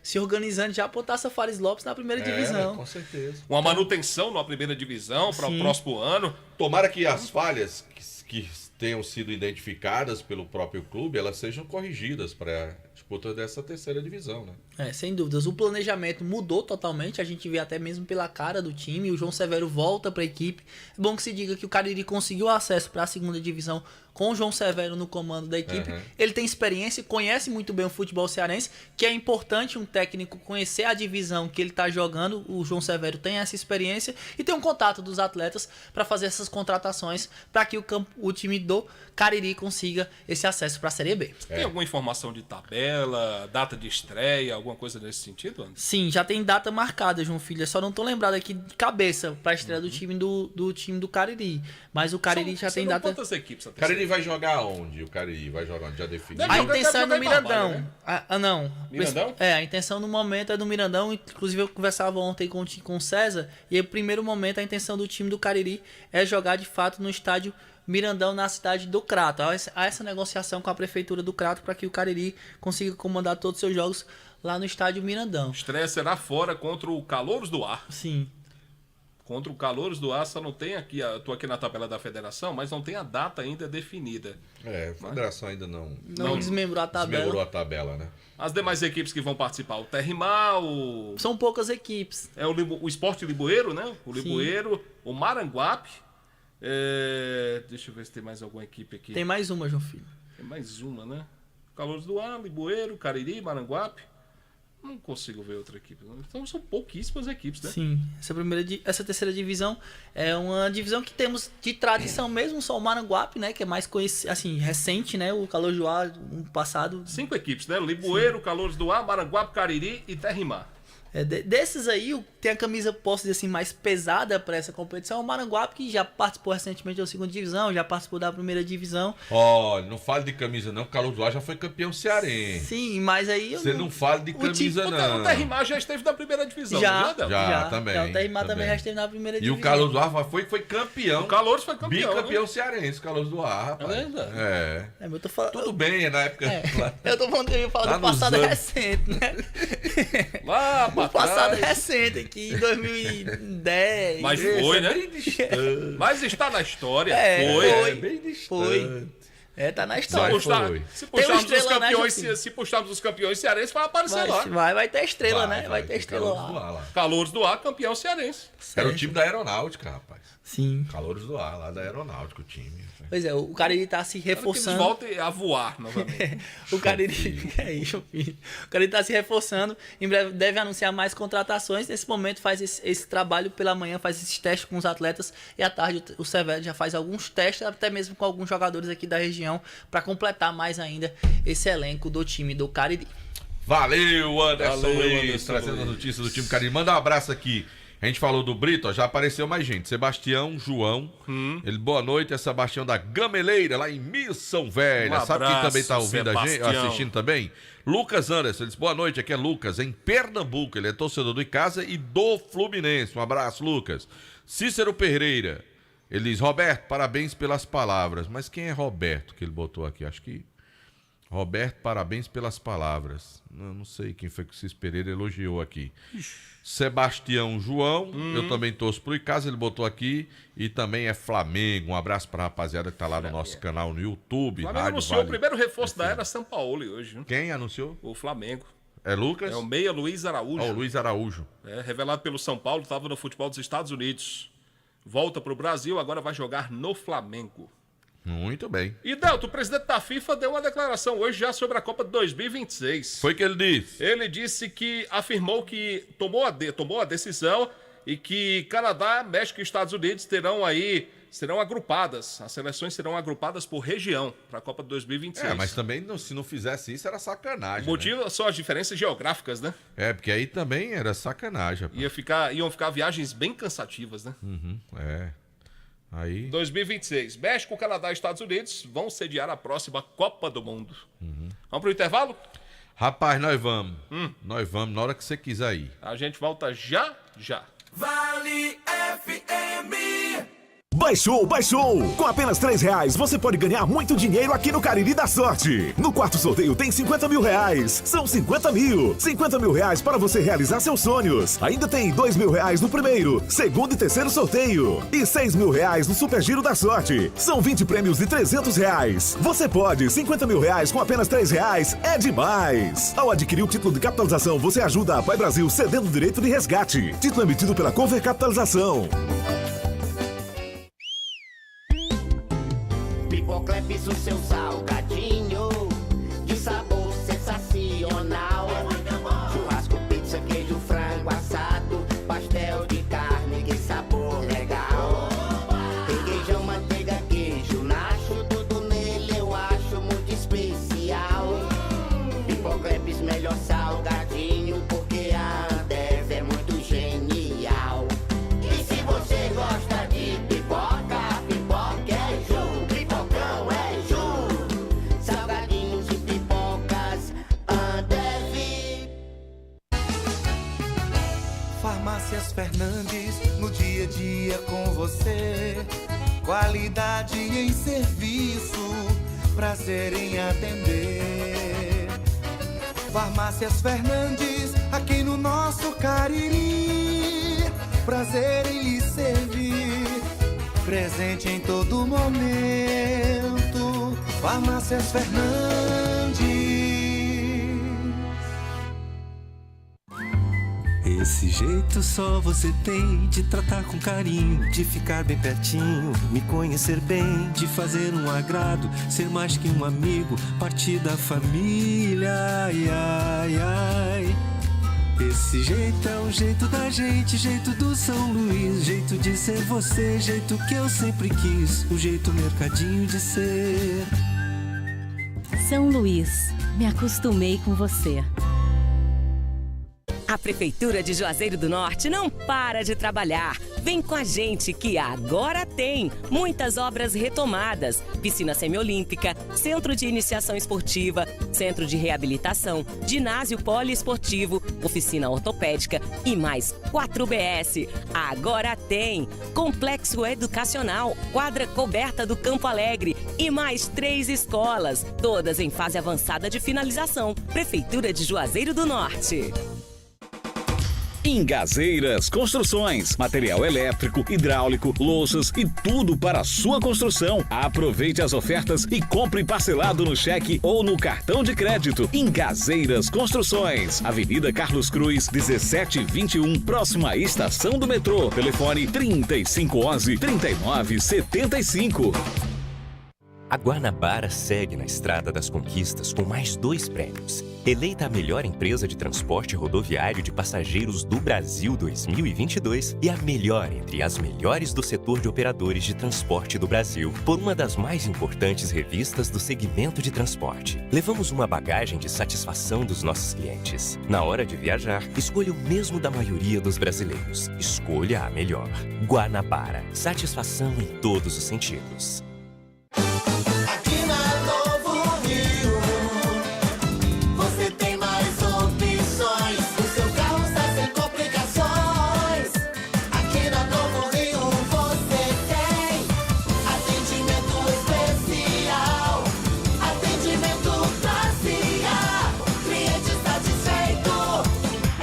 se organizando já para o Taça Fares Lopes na primeira divisão. Com certeza. Uma manutenção na primeira divisão para o próximo ano. Tomara que as falhas que tenham sido identificadas pelo próprio clube, elas sejam corrigidas para a disputa dessa terceira divisão, né? Sem dúvidas. O planejamento mudou totalmente, a gente vê até mesmo pela cara do time. O João Severo volta para a equipe. É bom que se diga que o Cariri conseguiu acesso para a segunda divisão com o João Severo no comando da equipe. Ele tem experiência, conhece muito bem o futebol cearense, que é importante um técnico conhecer a divisão que ele está jogando. O João Severo tem essa experiência e tem um contato dos atletas para fazer essas contratações para que o time do Cariri consiga esse acesso para a Série B. Tem alguma informação de tabela, data de estreia, alguma coisa nesse sentido, Anderson? Sim, já tem data marcada, João Filho. Só não tô lembrado aqui de cabeça para a estreia do time do Cariri. Mas o Cariri já tem data. Quantas equipes? Cariri vai jogar onde? O Cariri vai jogar onde? Já definiu? A intenção é no Mirandão. Né? Não. Mirandão? A intenção no momento é no Mirandão. Inclusive eu conversava ontem com o César. E no primeiro momento a intenção do time do Cariri é jogar de fato no estádio Mirandão, na cidade do Crato. Há essa negociação com a prefeitura do Crato para que o Cariri consiga comandar todos os seus jogos lá no estádio Mirandão. Estreia será fora contra o Calouros do Ar. Sim. Contra o Calouros do Ar, só não tem aqui, estou aqui na tabela da federação, mas não tem a data ainda definida. A federação ainda não desmembrou a tabela. Desmembrou a tabela, né? As demais equipes que vão participar, o Terrimar, São poucas equipes. É o Sport Liboeiro, né? O Liboeiro, o Maranguape. Deixa eu ver se tem mais alguma equipe aqui. Tem mais uma, João Filho. Tem mais uma, né? Calouros do Ar, Liboeiro, Cariri, Maranguape. Não consigo ver outra equipe. Então são pouquíssimas equipes, né? Sim, essa terceira divisão é uma divisão que temos de tradição mesmo, só o Maranguape, né? Que é mais conhecido, assim, recente, né? O Calouros do Ar, no passado. 5 equipes, né? Limoeiro, Calouros do Ar, Maranguape, Cariri e Terrimar. Desses aí, tem a camisa, posso dizer assim, mais pesada para essa competição. O Maranguape, que já participou recentemente da segunda divisão, já participou da primeira divisão. Olha, não fale de camisa não, o Calouros do Ar já foi campeão cearense. Sim, mas aí... Você não fala de camisa não. O Terrimar já esteve na primeira divisão, já também. Já, o Terrimar também já esteve na primeira divisão. E o Calouros do Ar foi campeão. O Calouros foi campeão. Bicampeão cearense, o Calouros do Ar, rapaz. É verdade. Eu tô falando... Tudo bem, é na época... Eu tô falando, eu ia falar do passado recente, né? Lá o passado recente aqui, em 2010. Mas foi, né? Mas está na história. Foi. Tá na história. Se puxarmos os campeões cearenses, vai aparecer lá. Vai ter estrela, né? Vai ter estrela lá. Calouros do Ar, campeão cearense. Era o time da Aeronáutica, rapaz. Sim. Calouros do Ar, lá da Aeronáutica, o time. Pois é, o Cariri tá se reforçando. Que eles voltem a voar novamente. O Cariri. É isso, filho. O Cariri tá se reforçando. Em breve deve anunciar mais contratações. Nesse momento faz esse trabalho pela manhã, faz esses testes com os atletas. E à tarde o Severo já faz alguns testes, até mesmo com alguns jogadores aqui da região, para completar mais ainda esse elenco do time do Cariri. Valeu, Anderson Luiz, trazendo as notícias do time Cariri. Manda um abraço aqui. A gente falou do Brito, ó, já apareceu mais gente. Sebastião, João. Ele, boa noite, é Sebastião da Gameleira, lá em Missão Velha. Sabe quem também tá ouvindo a gente, assistindo também? Lucas Anderson, ele disse, boa noite, aqui é Lucas, em Pernambuco. Ele é torcedor do Icasa e do Fluminense. Um abraço, Lucas. Cícero Pereira, ele diz, Roberto, parabéns pelas palavras. Mas quem é Roberto que ele botou aqui? Acho que... Roberto, parabéns pelas palavras. Não sei quem foi que o Cícero Pereira elogiou aqui. Sebastião João, eu também torço pro Icasa, ele botou aqui, e também é Flamengo. Um abraço pra rapaziada que tá lá no nosso canal no YouTube. O Flamengo anunciou o primeiro reforço da era São Paulo hoje. Né? Quem anunciou? O Flamengo. É Lucas? É o meia Luiz Araújo. O Luiz Araújo. Revelado pelo São Paulo, estava no futebol dos Estados Unidos. Volta pro Brasil, agora vai jogar no Flamengo. Muito bem. E Delto, o presidente da FIFA deu uma declaração hoje já sobre a Copa de 2026. Foi que ele disse? Ele disse que afirmou que tomou a decisão e que Canadá, México e Estados Unidos serão agrupadas. As seleções serão agrupadas por região para a Copa de 2026. Mas também se não fizesse isso era sacanagem. O motivo são as diferenças geográficas, né? Porque aí também era sacanagem. Iam ficar viagens bem cansativas, né? Aí... 2026. México, Canadá e Estados Unidos vão sediar a próxima Copa do Mundo. Vamos pro intervalo? Rapaz, nós vamos. Nós vamos na hora que você quiser ir. A gente volta já. Vale FM. Baixou! Com apenas R$3 você pode ganhar muito dinheiro aqui no Cariri da Sorte. No quarto sorteio tem R$50 mil. São 50 mil. R$50 mil para você realizar seus sonhos. Ainda tem R$2 mil no primeiro, segundo e terceiro sorteio. E R$6 mil no Super Giro da Sorte. São 20 prêmios de R$300. Você pode. R$50 mil com apenas R$3 é demais. Ao adquirir o título de capitalização, você ajuda a Pai Brasil cedendo o direito de resgate. Título emitido pela Conver Capitalização. Pipocleps, o seu salgadinho de sabor sensacional. Churrasco, pizza, queijo, frango assado, pastel de carne, que sabor legal. Requeijão, manteiga, queijo, nacho, tudo nele eu acho muito especial. Pipocleps, melhor salgadinho, porque a Ambev é muito genial. E se você gosta de pipoca é Ju, pipocão é Ju. Salgadinhos e pipocas Ambev. Farmácias Fernandes, no dia a dia com você. Qualidade em serviço, prazer em atender. Farmácias Fernandes, aqui no nosso Cariri. Prazer em lhe servir, presente em todo momento. Farmácias Fernandes. Esse jeito só você tem de tratar com carinho, de ficar bem pertinho, me conhecer bem, de fazer um agrado, ser mais que um amigo, parte da família. Ai, ai, ai. Esse jeito é o jeito da gente, jeito do São Luís, jeito de ser você, jeito que eu sempre quis, o jeito mercadinho de ser. São Luís, me acostumei com você. A Prefeitura de Juazeiro do Norte não para de trabalhar. Vem com a gente que agora tem muitas obras retomadas. Piscina semiolímpica, centro de iniciação esportiva, centro de reabilitação, ginásio poliesportivo, oficina ortopédica e mais 4 UBS. Agora tem complexo educacional, quadra coberta do Campo Alegre e mais 3 escolas, todas em fase avançada de finalização. Prefeitura de Juazeiro do Norte. Ingazeiras Construções, material elétrico, hidráulico, louças e tudo para a sua construção. Aproveite as ofertas e compre parcelado no cheque ou no cartão de crédito. Ingazeiras Construções, Avenida Carlos Cruz, 1721, próxima à estação do metrô. Telefone 3511-3975. A Guanabara segue na estrada das conquistas com mais 2 prêmios. Eleita a melhor empresa de transporte rodoviário de passageiros do Brasil 2022 e a melhor entre as melhores do setor de operadores de transporte do Brasil, por uma das mais importantes revistas do segmento de transporte. Levamos uma bagagem de satisfação dos nossos clientes. Na hora de viajar, escolha o mesmo da maioria dos brasileiros. Escolha a melhor. Guanabara. Satisfação em todos os sentidos. Aqui na Novo Rio, você tem mais opções. O seu carro está sem complicações. Aqui na Novo Rio você tem atendimento especial, atendimento classe A. Cliente satisfeito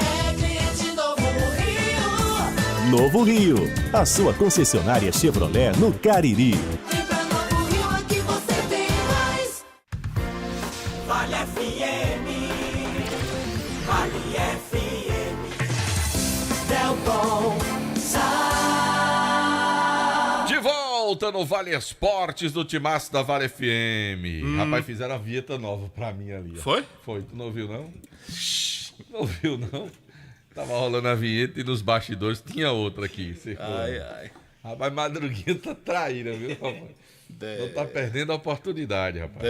é cliente Novo Rio. Novo Rio, a sua concessionária Chevrolet no Cariri. Vale FM, Vale FM, Delton Sá. De volta no Vale Esportes do Timaço da Vale FM. Rapaz, fizeram a vinheta nova pra mim ali. Ó. Foi? Foi. Tu não ouviu, não? Não ouviu, não? Tava rolando a vinheta e nos bastidores tinha outra aqui. Ai. Rapaz, Madruguinha tá traíra, viu, rapaz? Não tá perdendo a oportunidade, rapaz.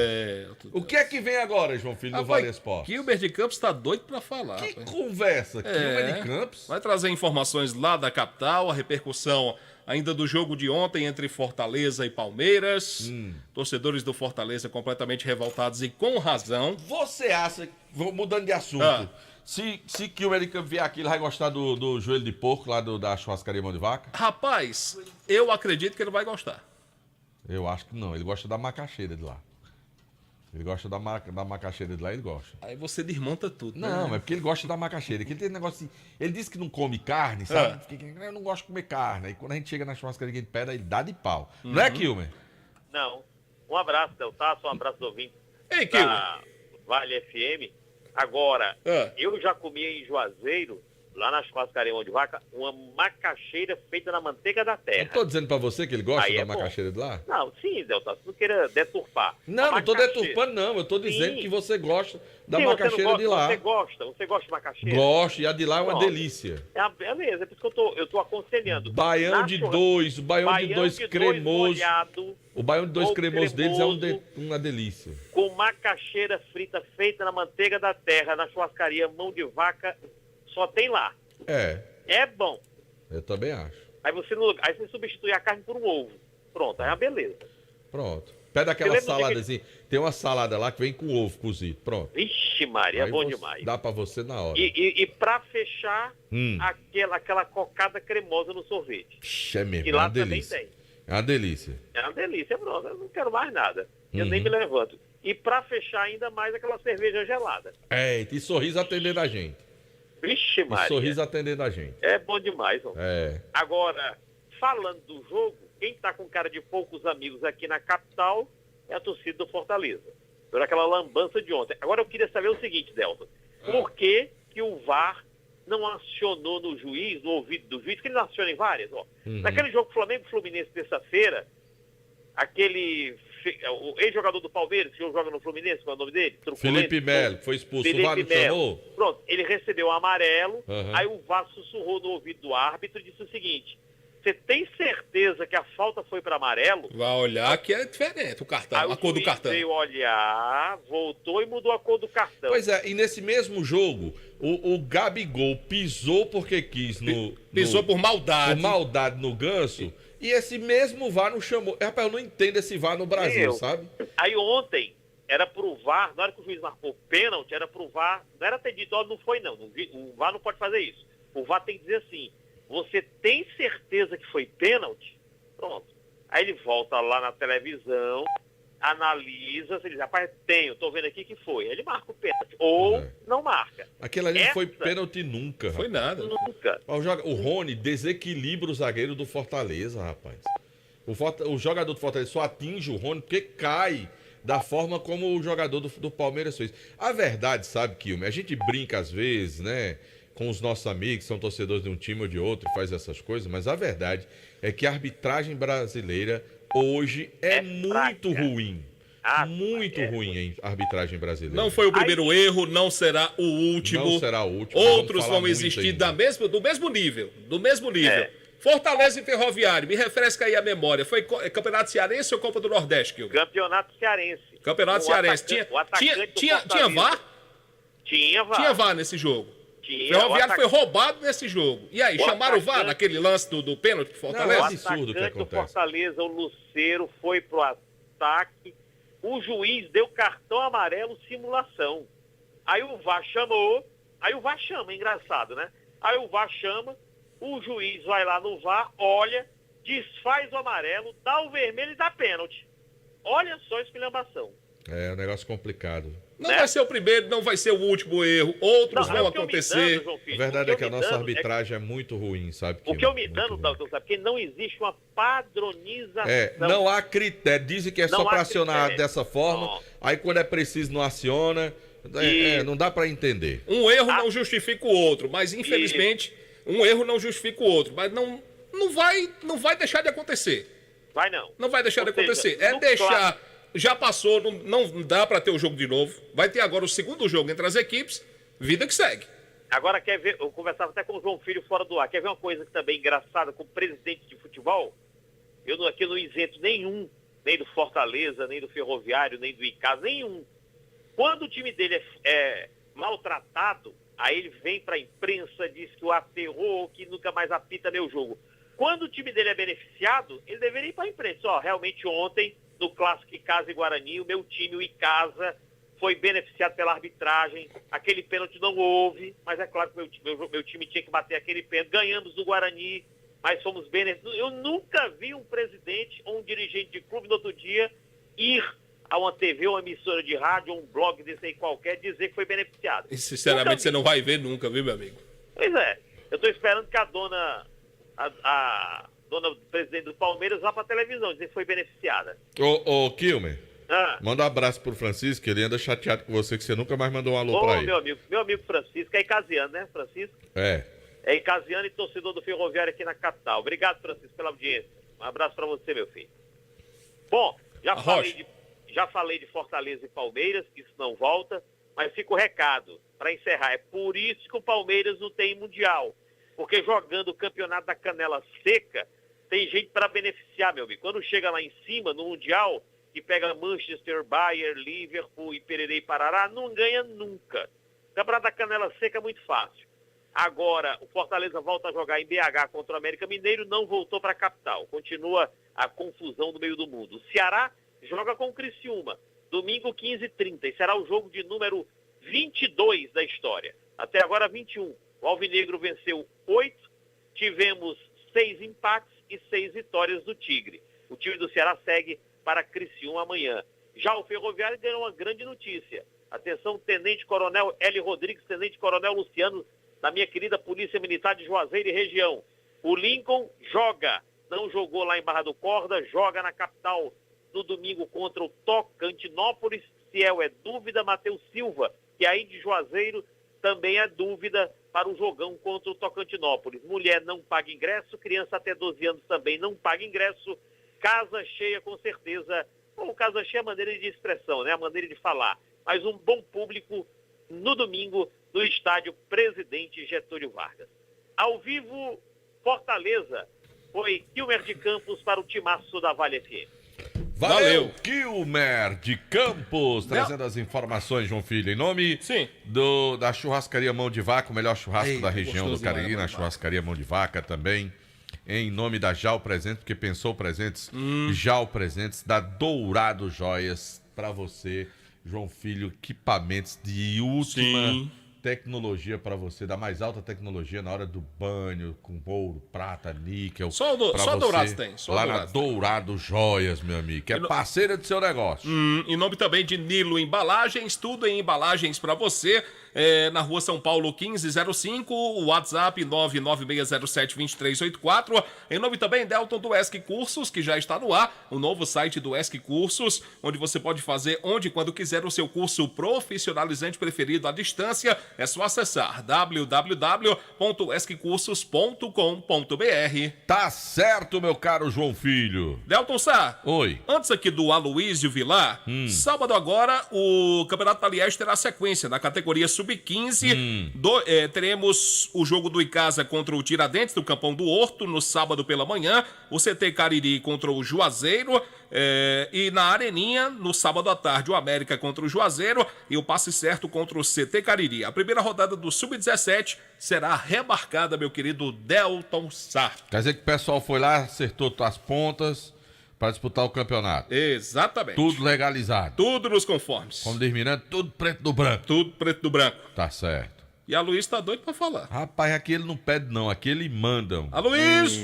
O que é que vem agora, João Filho, no Vale Esportes? Gilbert de Campos tá doido pra falar. Que conversa, Gilbert de Campos? Vai trazer informações lá da capital, a repercussão ainda do jogo de ontem entre Fortaleza e Palmeiras. Torcedores do Fortaleza completamente revoltados e com razão. Você acha, mudando de assunto, se Gilbert de Campos vier aqui, ele vai gostar do joelho de porco lá da churrascaria Mão de Vaca? Rapaz, eu acredito que ele vai gostar. Eu acho que não, ele gosta da macaxeira de lá. Ele gosta da macaxeira de lá, ele gosta. Aí você desmonta tudo. Não, né? é porque ele gosta da macaxeira. Que ele tem negócio assim, ele disse que não come carne, sabe? Eu não gosto de comer carne. Aí quando a gente chega na churrascaria que a gente pede, ele dá de pau. Não é, Kilmer? Não. Um abraço, Deltaço, um abraço do ouvinte. Ei, Kilmer. Vale FM. Agora, eu já comi em Juazeiro, lá na churrascaria Mão de Vaca, uma macaxeira feita na manteiga da terra. Eu tô dizendo pra você que ele gosta Aí da é bom. macaxeira de lá? Não, sim, Deltaço, não queira deturpar. Não, não tô macaxeira. deturpando, não. Eu tô dizendo Sim. que você gosta da Sim, macaxeira você não de lá. Você gosta de macaxeira? Gosto, e a de lá é uma Pronto. delícia. Beleza, é por isso que eu tô aconselhando. Baião Na de churra- dois, o baião de dois cremoso. molhado, O baião de dois ou cremoso deles é uma delícia. com macaxeira frita feita na manteiga da terra, na churrascaria Mão de Vaca, só tem lá. É bom. Eu também acho. Aí você substitui a carne por um ovo. Pronto, aí é uma beleza. Pronto. Pede aquela Você lembra saladazinha. Tem uma salada lá que vem com ovo cozido. Pronto. Vixe, Maria, é Aí bom você- demais. Dá pra você na hora. E pra fechar, Hum. aquela cocada cremosa no sorvete. Ixi, é mesmo, Que é lá uma também delícia. tem. É uma delícia. É uma delícia, pronto. Eu não quero mais nada. Eu Uhum. nem me levanto. E pra fechar ainda mais aquela cerveja gelada. E Sorriso atendendo a gente. Vixe, E Maria. Sorriso atendendo a gente. É bom demais, ó. É. Agora, falando do jogo, quem tá com cara de poucos amigos aqui na capital é a torcida do Fortaleza. Por aquela lambança de ontem. Agora eu queria saber o seguinte, Delta. Por que o VAR não acionou no juiz, no ouvido do juiz, que ele não aciona em várias, ó. Uhum. Naquele jogo Flamengo-Fluminense terça-feira, aquele o ex-jogador do Palmeiras, que joga no Fluminense, qual é o nome dele? Felipe Melo, que foi expulso. O VAR não chamou? Pronto, ele recebeu o amarelo, Uhum. aí o VAR sussurrou no ouvido do árbitro e disse o seguinte: você tem certeza que a falta foi para amarelo? Vai olhar que é diferente o cartão, Aí a cor do juiz cartão. veio olhar, voltou e mudou a cor do cartão. Pois é, e nesse mesmo jogo, o Gabigol pisou porque quis Pisou por maldade. Por maldade no Ganso, e esse mesmo VAR não chamou. Rapaz, eu não entendo esse VAR no Brasil, sabe? Aí ontem, era pro VAR, na hora que o juiz marcou pênalti, era pro VAR, não era ter dito, ó, não foi não, o VAR não pode fazer isso. O VAR tem que dizer assim: você tem certeza que foi pênalti? Pronto. Aí ele volta lá na televisão, analisa, você diz, rapaz, tô vendo aqui que foi. Aí ele marca o pênalti. Ou não marca. Aquele ali não foi pênalti nunca. Foi nada. Nunca. O Rony desequilibra o zagueiro do Fortaleza, rapaz. O jogador do Fortaleza só atinge o Rony porque cai da forma como o jogador do Palmeiras fez. A verdade, sabe, Kilmer, a gente brinca às vezes, né, com os nossos amigos, que são torcedores de um time ou de outro, e faz essas coisas, mas a verdade é que a arbitragem brasileira hoje é muito ruim. Muito ruim a arbitragem brasileira. Não foi o primeiro erro, não será o último. Não será o último. Outros vão existir do mesmo nível. Do mesmo nível. Fortaleza e Ferroviário, me refresca aí a memória. Foi Campeonato Cearense ou Copa do Nordeste, Kilmer? Campeonato Cearense. Campeonato Cearense. Tinha VAR? Tinha VAR. Tinha VAR nesse jogo. Tinha. Ferroviário foi roubado nesse jogo. E aí, chamaram o VAR naquele lance do pênalti do Fortaleza? O atacante do Fortaleza, o Lucero, foi pro ataque. O juiz deu cartão amarelo, simulação. Aí o VAR chamou. Aí o VAR chama, engraçado, né? Aí o VAR chama, o juiz vai lá no VAR, olha, desfaz o amarelo, dá o vermelho e dá pênalti. Olha só a esculhambação. É um negócio complicado. Não vai ser o primeiro, não vai ser o último erro. Outros vão acontecer. A verdade é que a nossa arbitragem é muito ruim, sabe? O que eu me dando, sabe? Porque não existe uma padronização. Não há critério. Dizem que é só para acionar dessa forma. Aí quando é preciso não aciona. Não dá para entender. Um erro não justifica o outro, mas infelizmente um erro não justifica o outro. Mas não vai deixar de acontecer. Vai não. Não vai deixar de acontecer. Deixar. Já passou, não dá para ter o jogo de novo. Vai ter agora o segundo jogo entre as equipes, vida que segue. Agora quer ver, eu conversava até com o João Filho fora do ar, quer ver uma coisa que também engraçada com o presidente de futebol? Eu aqui não isento nenhum, nem do Fortaleza, nem do Ferroviário, nem do Icasa, nenhum. Quando o time dele é maltratado, aí ele vem para a imprensa, diz que o aterrou, que nunca mais apita meu jogo. Quando o time dele é beneficiado, ele deveria ir para a imprensa. Realmente ontem, no clássico Icasa e Guarani, o meu time, o Icasa, foi beneficiado pela arbitragem. Aquele pênalti não houve, mas é claro que meu time tinha que bater aquele pênalti. Ganhamos do Guarani, mas fomos beneficiados. Eu nunca vi um presidente ou um dirigente de clube no outro dia ir a uma TV, uma emissora de rádio, ou um blog desse aí qualquer, dizer que foi beneficiado. E sinceramente você não vai ver nunca, viu, meu amigo? Pois é. Eu estou esperando que a dona presidente do Palmeiras vá para a televisão dizer que foi beneficiada. Ô Kilmer, manda um abraço pro Francisco, que ele anda chateado com você, que você nunca mais mandou um alô pra ele. Meu amigo Francisco, é icasiano, né, Francisco? É icasiano e torcedor do Ferroviário aqui na capital. Obrigado, Francisco, pela audiência. Um abraço para você, meu filho. Bom, já falei de Fortaleza e Palmeiras, isso não volta, mas fica o recado para encerrar. É por isso que o Palmeiras não tem Mundial. Porque jogando o campeonato da canela seca, tem gente para beneficiar, meu amigo. Quando chega lá em cima, no Mundial, e pega Manchester, Bayern, Liverpool e Pererê e Parará, não ganha nunca. O campeonato da canela seca é muito fácil. Agora, o Fortaleza volta a jogar em BH contra o América Mineiro, não voltou para a capital. Continua a confusão no meio do mundo. O Ceará joga com o Criciúma, domingo 15h30, e será o jogo de número 22 da história. Até agora 21. O Alvinegro venceu 8, tivemos 6 empates e 6 vitórias do Tigre. O time do Ceará segue para Criciúma amanhã. Já o Ferroviário ganhou uma grande notícia. Atenção, Tenente Coronel Eli Rodrigues, Tenente Coronel Luciano, da minha querida Polícia Militar de Juazeiro e região. O Lincoln joga, não jogou lá em Barra do Corda, joga na capital no domingo contra o Tocantinópolis. Ciel é dúvida, Matheus Silva, que aí de Juazeiro também é dúvida para o jogão contra o Tocantinópolis. Mulher não paga ingresso, criança até 12 anos também não paga ingresso. Casa cheia com certeza ou o caso achei a maneira de expressão, né? A maneira de falar. Mas um bom público no domingo no estádio Presidente Getúlio Vargas. Ao vivo, Fortaleza. Foi Quilmer de Campos para o timaço da Vale FM. Valeu, Quilmer de Campos, trazendo as informações, João Filho, em nome da churrascaria Mão de Vaca, o melhor churrasco da região do Cariri, na churrascaria Mão de Vaca também, em nome da Jal Presentes, porque pensou presentes, Jal Presentes, da Dourado Joias, para você, João Filho, equipamentos de última tecnologia para você, da mais alta tecnologia na hora do banho, com ouro, prata, níquel. Só Dourados tem. Lá na Dourado Joias, meu amigo, que é parceira do seu negócio. Em nome também de Nilo Embalagens, tudo em embalagens para você. Na rua São Paulo 1505, o WhatsApp 996072384. Em nome também, Delton, do ESC Cursos, que já está no ar, o novo site do ESC Cursos, onde você pode fazer onde e quando quiser o seu curso profissionalizante preferido à distância. É só acessar www.esccursos.com.br. Tá certo, meu caro João Filho. Delton Sá. Oi. Antes aqui do Aloysio Vilar, sábado agora o Campeonato Aliás terá sequência na categoria Sub-15. Teremos o jogo do Icasa contra o Tiradentes, do Campão do Horto, no sábado pela manhã. O CT Cariri contra o Juazeiro. E na Areninha, no sábado à tarde, o América contra o Juazeiro e o Passe Certo contra o CT Cariri. A primeira rodada do Sub-17 será remarcada, meu querido Delton Sá. Quer dizer que o pessoal foi lá, acertou as pontas para disputar o campeonato. Exatamente. Tudo legalizado. Tudo nos conformes. Como diz Miranda, tudo preto do branco. Tudo preto do branco. Tá certo. E a Luiz tá doido pra falar. Rapaz, aqui ele não pede não, aqui ele mandam. A Luiz!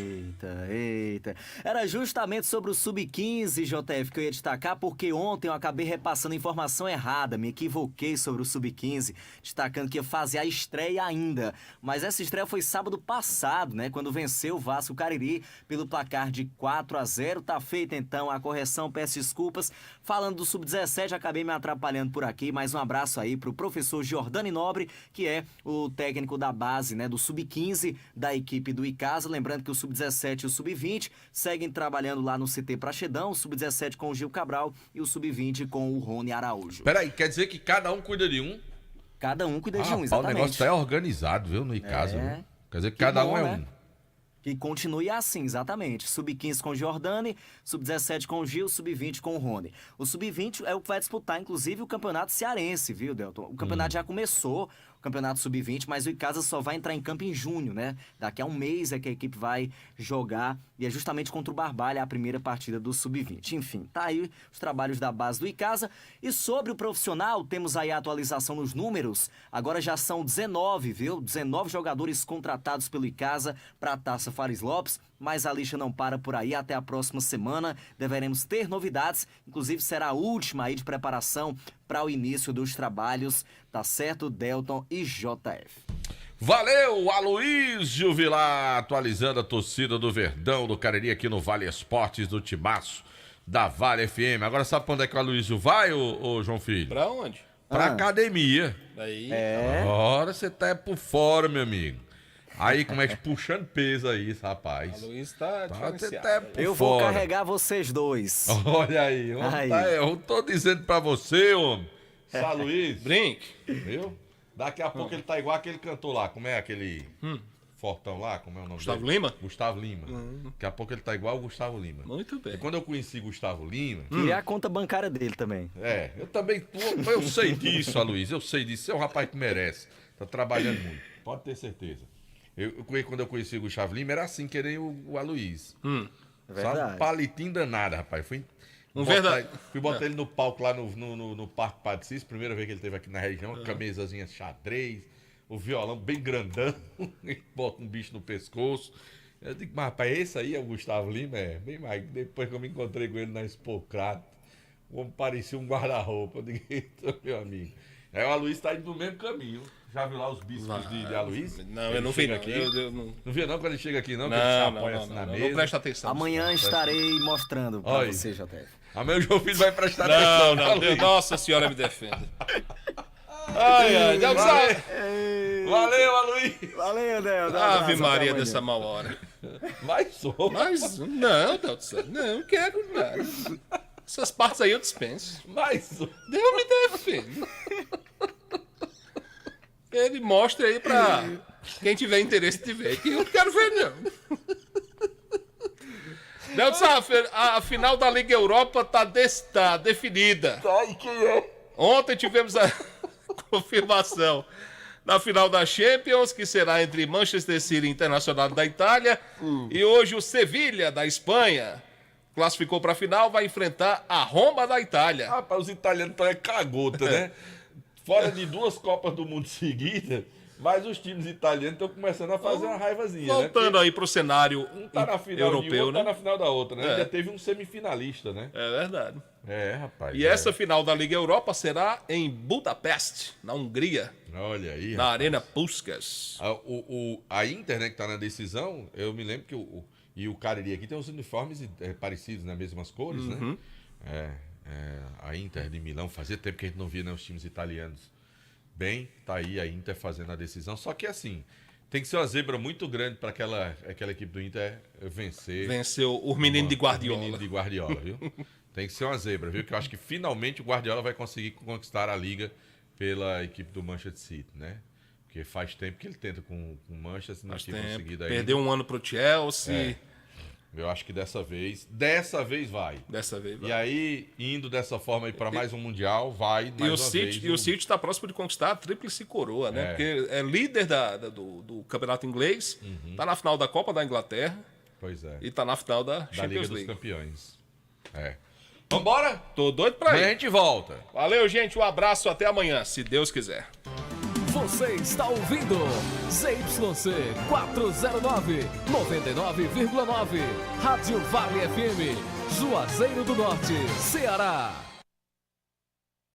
Eita. Era justamente sobre o Sub-15, JF, que eu ia destacar, porque ontem eu acabei repassando informação errada, me equivoquei sobre o Sub-15, destacando que ia fazer a estreia ainda. Mas essa estreia foi sábado passado, né, quando venceu o Vasco Cariri pelo placar de 4-0. Tá feita então a correção, peço desculpas. Falando do Sub-17, acabei me atrapalhando por aqui, mas um abraço aí pro professor Giordani Nobre, que é o técnico da base, né, do Sub-15 da equipe do Icasa. Lembrando que o Sub-17 e o Sub-20 seguem trabalhando lá no CT Praxedão, o Sub-17 com o Gil Cabral e o Sub-20 com o Rony Araújo. Peraí, quer dizer que cada um cuida de um? Cada um cuida de um, exatamente. O negócio tá organizado, viu, no Icasa. Viu? Quer dizer que cada um é um. Que continue assim, exatamente. Sub-15 com o Giordani, Sub-17 com o Gil, Sub-20 com o Rony. O Sub-20 é o que vai disputar, inclusive, o Campeonato Cearense, viu, Delton? O campeonato já começou, o Campeonato Sub-20, mas o Icasa só vai entrar em campo em junho, né? Daqui a um mês é que a equipe vai jogar, e é justamente contra o Barbalha a primeira partida do Sub-20. Enfim, tá aí os trabalhos da base do Icasa. E sobre o profissional, temos aí a atualização nos números. Agora já são 19, viu? 19 jogadores contratados pelo Icasa para a Taça Fares Lopes, mas a lista não para por aí. Até a próxima semana deveremos ter novidades, inclusive será a última aí de preparação para o início dos trabalhos, tá certo, Delton e JF? Valeu, Aloysio Vilar, atualizando a torcida do Verdão, do Cariri, aqui no Vale Esportes, do Timaço, da Vale FM. Agora sabe pra onde é que o Aloysio vai, ô João Filho? Pra onde? Pra academia. Aí. Agora você tá por fora, meu amigo. Aí, como é que puxando peso aí, rapaz. A Luiz tá Eu vou carregar vocês dois. Olha aí, eu tô dizendo pra você, homem. Sá Luiz. Brinque. Viu? Daqui a pouco ele tá igual aquele cantor lá. Como é aquele fortão lá? Como é o nome Gustavo dele? Lima? Gustavo Lima. Daqui a pouco ele tá igual o Gustavo Lima. Muito bem. E quando eu conheci Gustavo Lima... E a conta bancária dele também. Eu também... Eu sei disso, Aloysio. Eu sei disso. Você é um rapaz que merece. Tá trabalhando muito. Pode ter certeza. Quando eu conheci o Gustavo Lima, era assim, querer o Aloysio. Só um palitinho danado, rapaz. Fui botar ele no palco lá no Parque Padre Cícero, primeira vez que ele esteve aqui na região, camisazinha xadrez, o violão bem grandão, bota um bicho no pescoço. Eu digo, mas rapaz, esse aí é o Gustavo Lima? Bem mais. Depois que eu me encontrei com ele na Expocrato, o homem parecia um guarda-roupa. Eu digo, eita, meu amigo. Aí o Aloysio tá indo no mesmo caminho. Já viu lá os bispos de Aloysio? Não, eu não vi aqui. Não viu não quando ele chega aqui, não? Que ele se apoia assim na mesa. Não presta atenção. Amanhã estarei mostrando pra você, JF. Amanhã o João Filho vai prestar atenção. Não, Nossa Senhora me defenda. Valeu, Aloysio. Valeu, Deus. Ave Maria dessa mal hora. Mas não, Deus do céu. Não quero nada. Essas partes aí eu dispenso. Mas... Deus me defende. Ele mostra aí pra quem tiver interesse de ver, que eu não quero ver, não. Nelson, a final da Liga Europa tá definida. E quem é? Ontem tivemos a confirmação da final da Champions, que será entre Manchester City e Internacional da Itália. E hoje o Sevilha, da Espanha, classificou para a final, vai enfrentar a Roma da Itália. Rapaz, os italianos estão cagota, né? Fora de 2 Copas do Mundo seguidas, mas os times italianos estão começando a fazer uma raivazinha, voltando, né? aí pro cenário tá na final europeu, de né? tá na final da outra, né? Já teve um semifinalista, né? É verdade. Rapaz. E essa final da Liga Europa será em Budapeste, na Hungria. Olha aí, na rapaz. Arena Puskás. A Inter, né, que tá na decisão, eu me lembro que o Cariri aqui tem uns uniformes parecidos, nas mesmas cores, né? A Inter de Milão, fazia tempo que a gente não via, né, os times italianos. Bem, tá aí a Inter fazendo a decisão. Só que assim, tem que ser uma zebra muito grande para aquela equipe do Inter vencer. Venceu o menino de Guardiola. O menino de Guardiola, viu? Tem que ser uma zebra, viu? Que eu acho que finalmente o Guardiola vai conseguir conquistar a Liga pela equipe do Manchester City, né? Porque faz tempo que ele tenta com o Manchester, não tinha conseguido ainda. Perdeu um ano pro Chelsea. Eu acho que dessa vez vai. Dessa vez vai. E aí, indo dessa forma aí para mais um Mundial, vai mais uma vez. E o City está próximo de conquistar a tríplice coroa, né? Porque é líder do campeonato inglês, tá na final da Copa da Inglaterra. Pois é. E tá na final da Champions Liga League. dos Campeões. Vambora? Tô doido pra ir. A gente volta. Valeu, gente. Um abraço. Até amanhã, se Deus quiser. Você está ouvindo ZYC 409, 99,9. Rádio Vale FM, Juazeiro do Norte, Ceará.